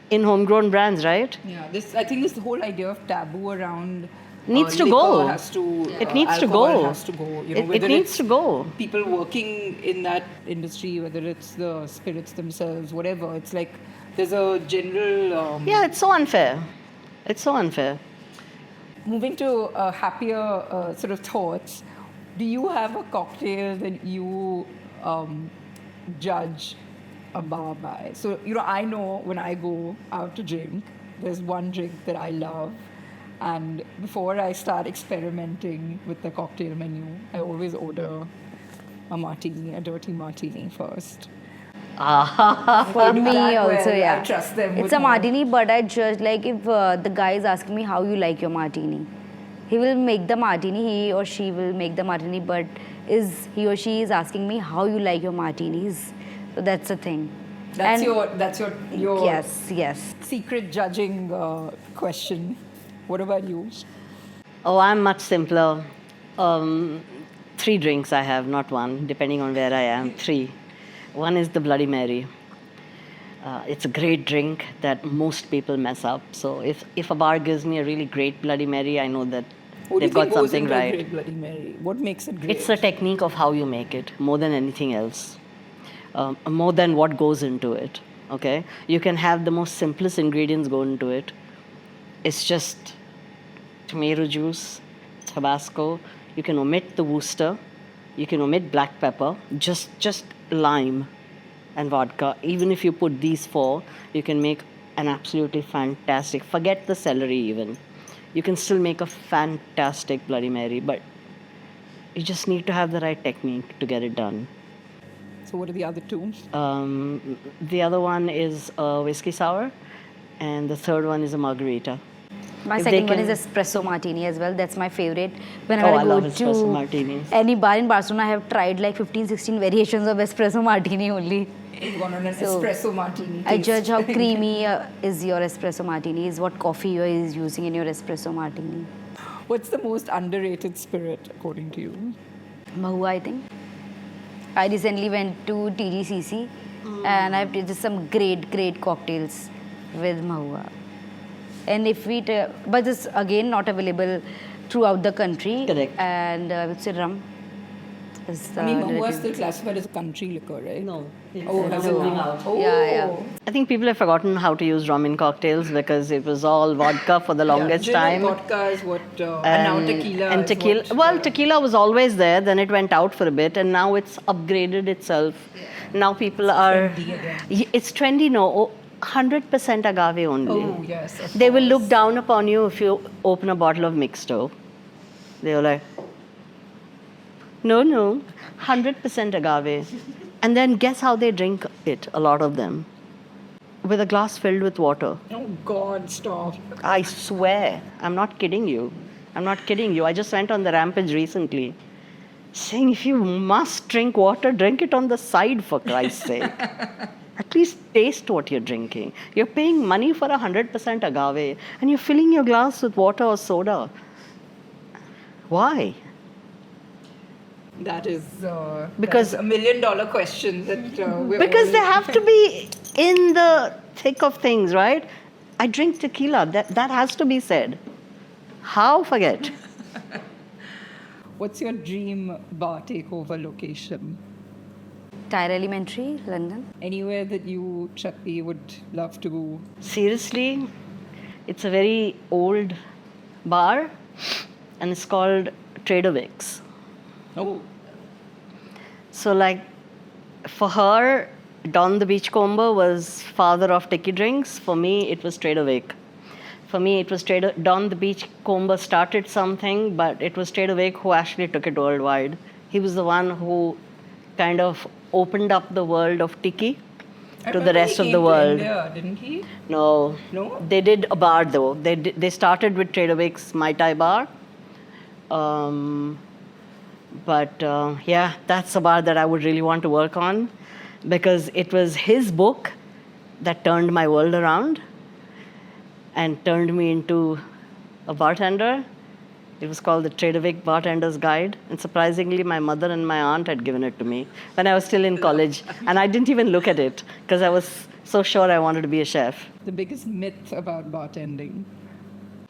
in homegrown brands, right? Yeah, I think this whole idea of taboo around Needs to liquor go. Has to, It needs to alcohol go. has to go. You know, It whether needs it's to go. People working in that industry, whether it's the spirits themselves, whatever. It's like there's a general. Yeah, it's so unfair. It's so unfair. Moving to happier sort of thoughts, do you have a cocktail that you judge a bar by? So, you know, I know when I go out to drink, there's one drink that I love. And before I start experimenting with the cocktail menu, I always order a martini, a dirty martini first. For do me that also, well. yeah. I trust them It's with a more. martini, but I judge like if the guy is asking me how you like your martini. He will make the martini, he or she will make the martini, but he or she is asking me how you like your martinis. So that's the thing. That's And your yes. secret judging question. What about you? Oh, I'm much simpler. 3 drinks I have, not one, depending on where I am. 3. One is the Bloody Mary. It's a great drink that most people mess up. So if a bar gives me a really great Bloody Mary, I know that What do you they've got think goes something into a right. great Bloody Mary? What makes it great? It's the technique of how you make it, more than anything else. More than what goes into it. Okay? You can have the most simplest ingredients go into it. It's just tomato juice, Tabasco. You can omit the Worcester. You can omit black pepper. Just lime and vodka. Even if you put these 4, you can make an absolutely fantastic. Forget the celery even. You can still make a fantastic Bloody Mary, but you just need to have the right technique to get it done. So what are the other 2? The other one is a whiskey sour, and the third one is a margarita. My If they second one can- is espresso martini as well. That's my favorite. Whenever Oh, I I go love espresso martinis. to any bar in Barcelona, I have tried like 15, 16 variations of espresso martini only. You've gone on an So, espresso martini. I taste. judge how creamy is your espresso martini, is what coffee you are using in your espresso martini. What's the most underrated spirit, according to you? Mahua, I think. I recently went to TGCC and I've tasted some great cocktails with Mahua. And if we, but it's again not available throughout the country. Correct. And I would say rum. Is I mean, Mahua is relative. still classified as a country liquor, right? No. Oh, has it moving now? out. Oh. Yeah. I think people have forgotten how to use rum in cocktails because it was all vodka for the longest gin time. and vodka is what, and now tequila. And is tequila. what, Well, tequila was always there. Then it went out for a bit, and now it's upgraded itself. Now people are. trendy again. It's trendy. No, 100% agave only. Oh, yes. Of They will look course. down upon you if you open a bottle of mixto. They were like, no, 100% agave. And then guess how they drink it, a lot of them? With a glass filled with water. Oh, God, stop. I swear, I'm not kidding you. I just went on the rampage recently, saying if you must drink water, drink it on the side, for Christ's sake. At least taste what you're drinking. You're paying money for 100% agave, and you're filling your glass with water or soda. Why? That is Because- that is $1 million question that we're Because all- they have to be in the thick of things, right? I drink tequila. That has to be said. How? Forget. What's your dream bar takeover location? Tyre Elementary, London. Anywhere that you, Shatbhi, would love to? Seriously, it's a very old bar, and it's called Trader Vic's. Oh, So, like, for her, Don the Beachcomber was father of tiki drinks. For me, it was Trader Vic. For me, it was Don the Beachcomber started something, but it was Trader Vic who actually took it worldwide. He was the one who kind of opened up the world of tiki I to the remember rest he of the came to world. India, didn't he? No. No? They did a bar though. They started with Trader Vic's Mai Tai bar. Yeah, that's a bar that I would really want to work on because it was his book that turned my world around and turned me into a bartender. It was called the Trader Vic Bartender's Guide. And surprisingly, my mother and my aunt had given it to me when I was still in college. And I didn't even look at it because I was so sure I wanted to be a chef. The biggest myth about bartending.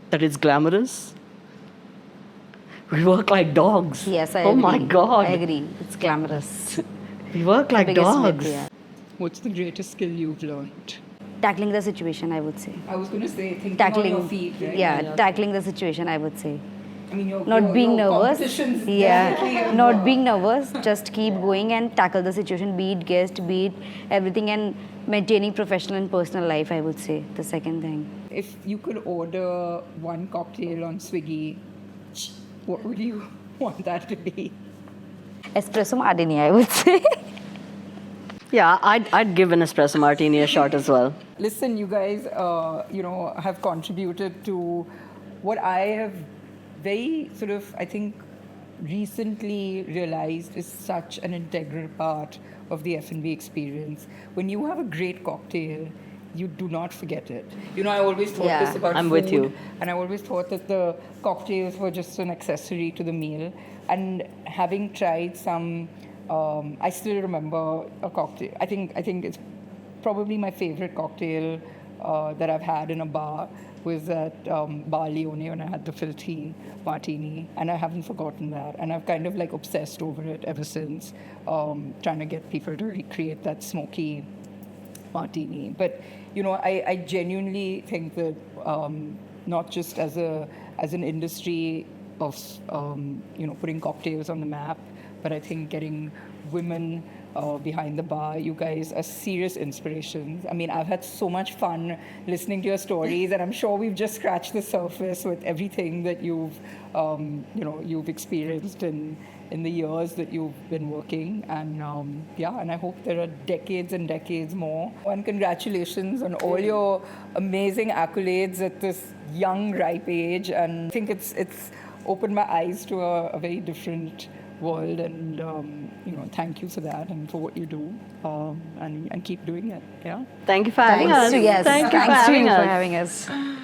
That it's glamorous. We work like dogs. Yes, I Oh agree. my God. I agree. It's glamorous. We work like Biggest myth, dogs. yeah. What's the greatest skill you've learned? Tackling the situation, I would say. I was going to say thinking Tackling, on your feet, right? yeah, tackling the situation, I would say. I mean, Not being nervous. competition's Yeah, definitely not being nervous. Just keep going and tackle the situation. Be it guest, be it everything, and maintaining professional and personal life. I would say the second thing. If you could order one cocktail on Swiggy, what would you want that to be? Espresso martini, I would say. Yeah, I'd give an espresso martini a shot as well. Listen, you guys, have contributed to what I have very sort of, I think, recently realized is such an integral part of the F&B experience. When you have a great cocktail, you do not forget it. You know, I always thought Yeah, this about I'm food, with you. and I always thought that the cocktails were just an accessory to the meal. And having tried some, I still remember a cocktail. I think it's probably my favorite cocktail that I've had in a bar was at Bar Leone when I had the Filthy Martini, and I haven't forgotten that. And I've kind of like obsessed over it ever since, trying to get people to recreate that smoky martini. But I genuinely think that not just as an industry of putting cocktails on the map, but I think getting women behind the bar, you guys are serious inspirations. I mean, I've had so much fun listening to your stories, and I'm sure we've just scratched the surface with everything that you've experienced in the years that you've been working. And and I hope there are decades and decades more. And congratulations on all your amazing accolades at this young, ripe age. And I think it's opened my eyes to a very different world, and thank you for that and for what you do, and keep doing it. Yeah. Thank you for having us. Yes, Thank you for thanks to having you for us. having us.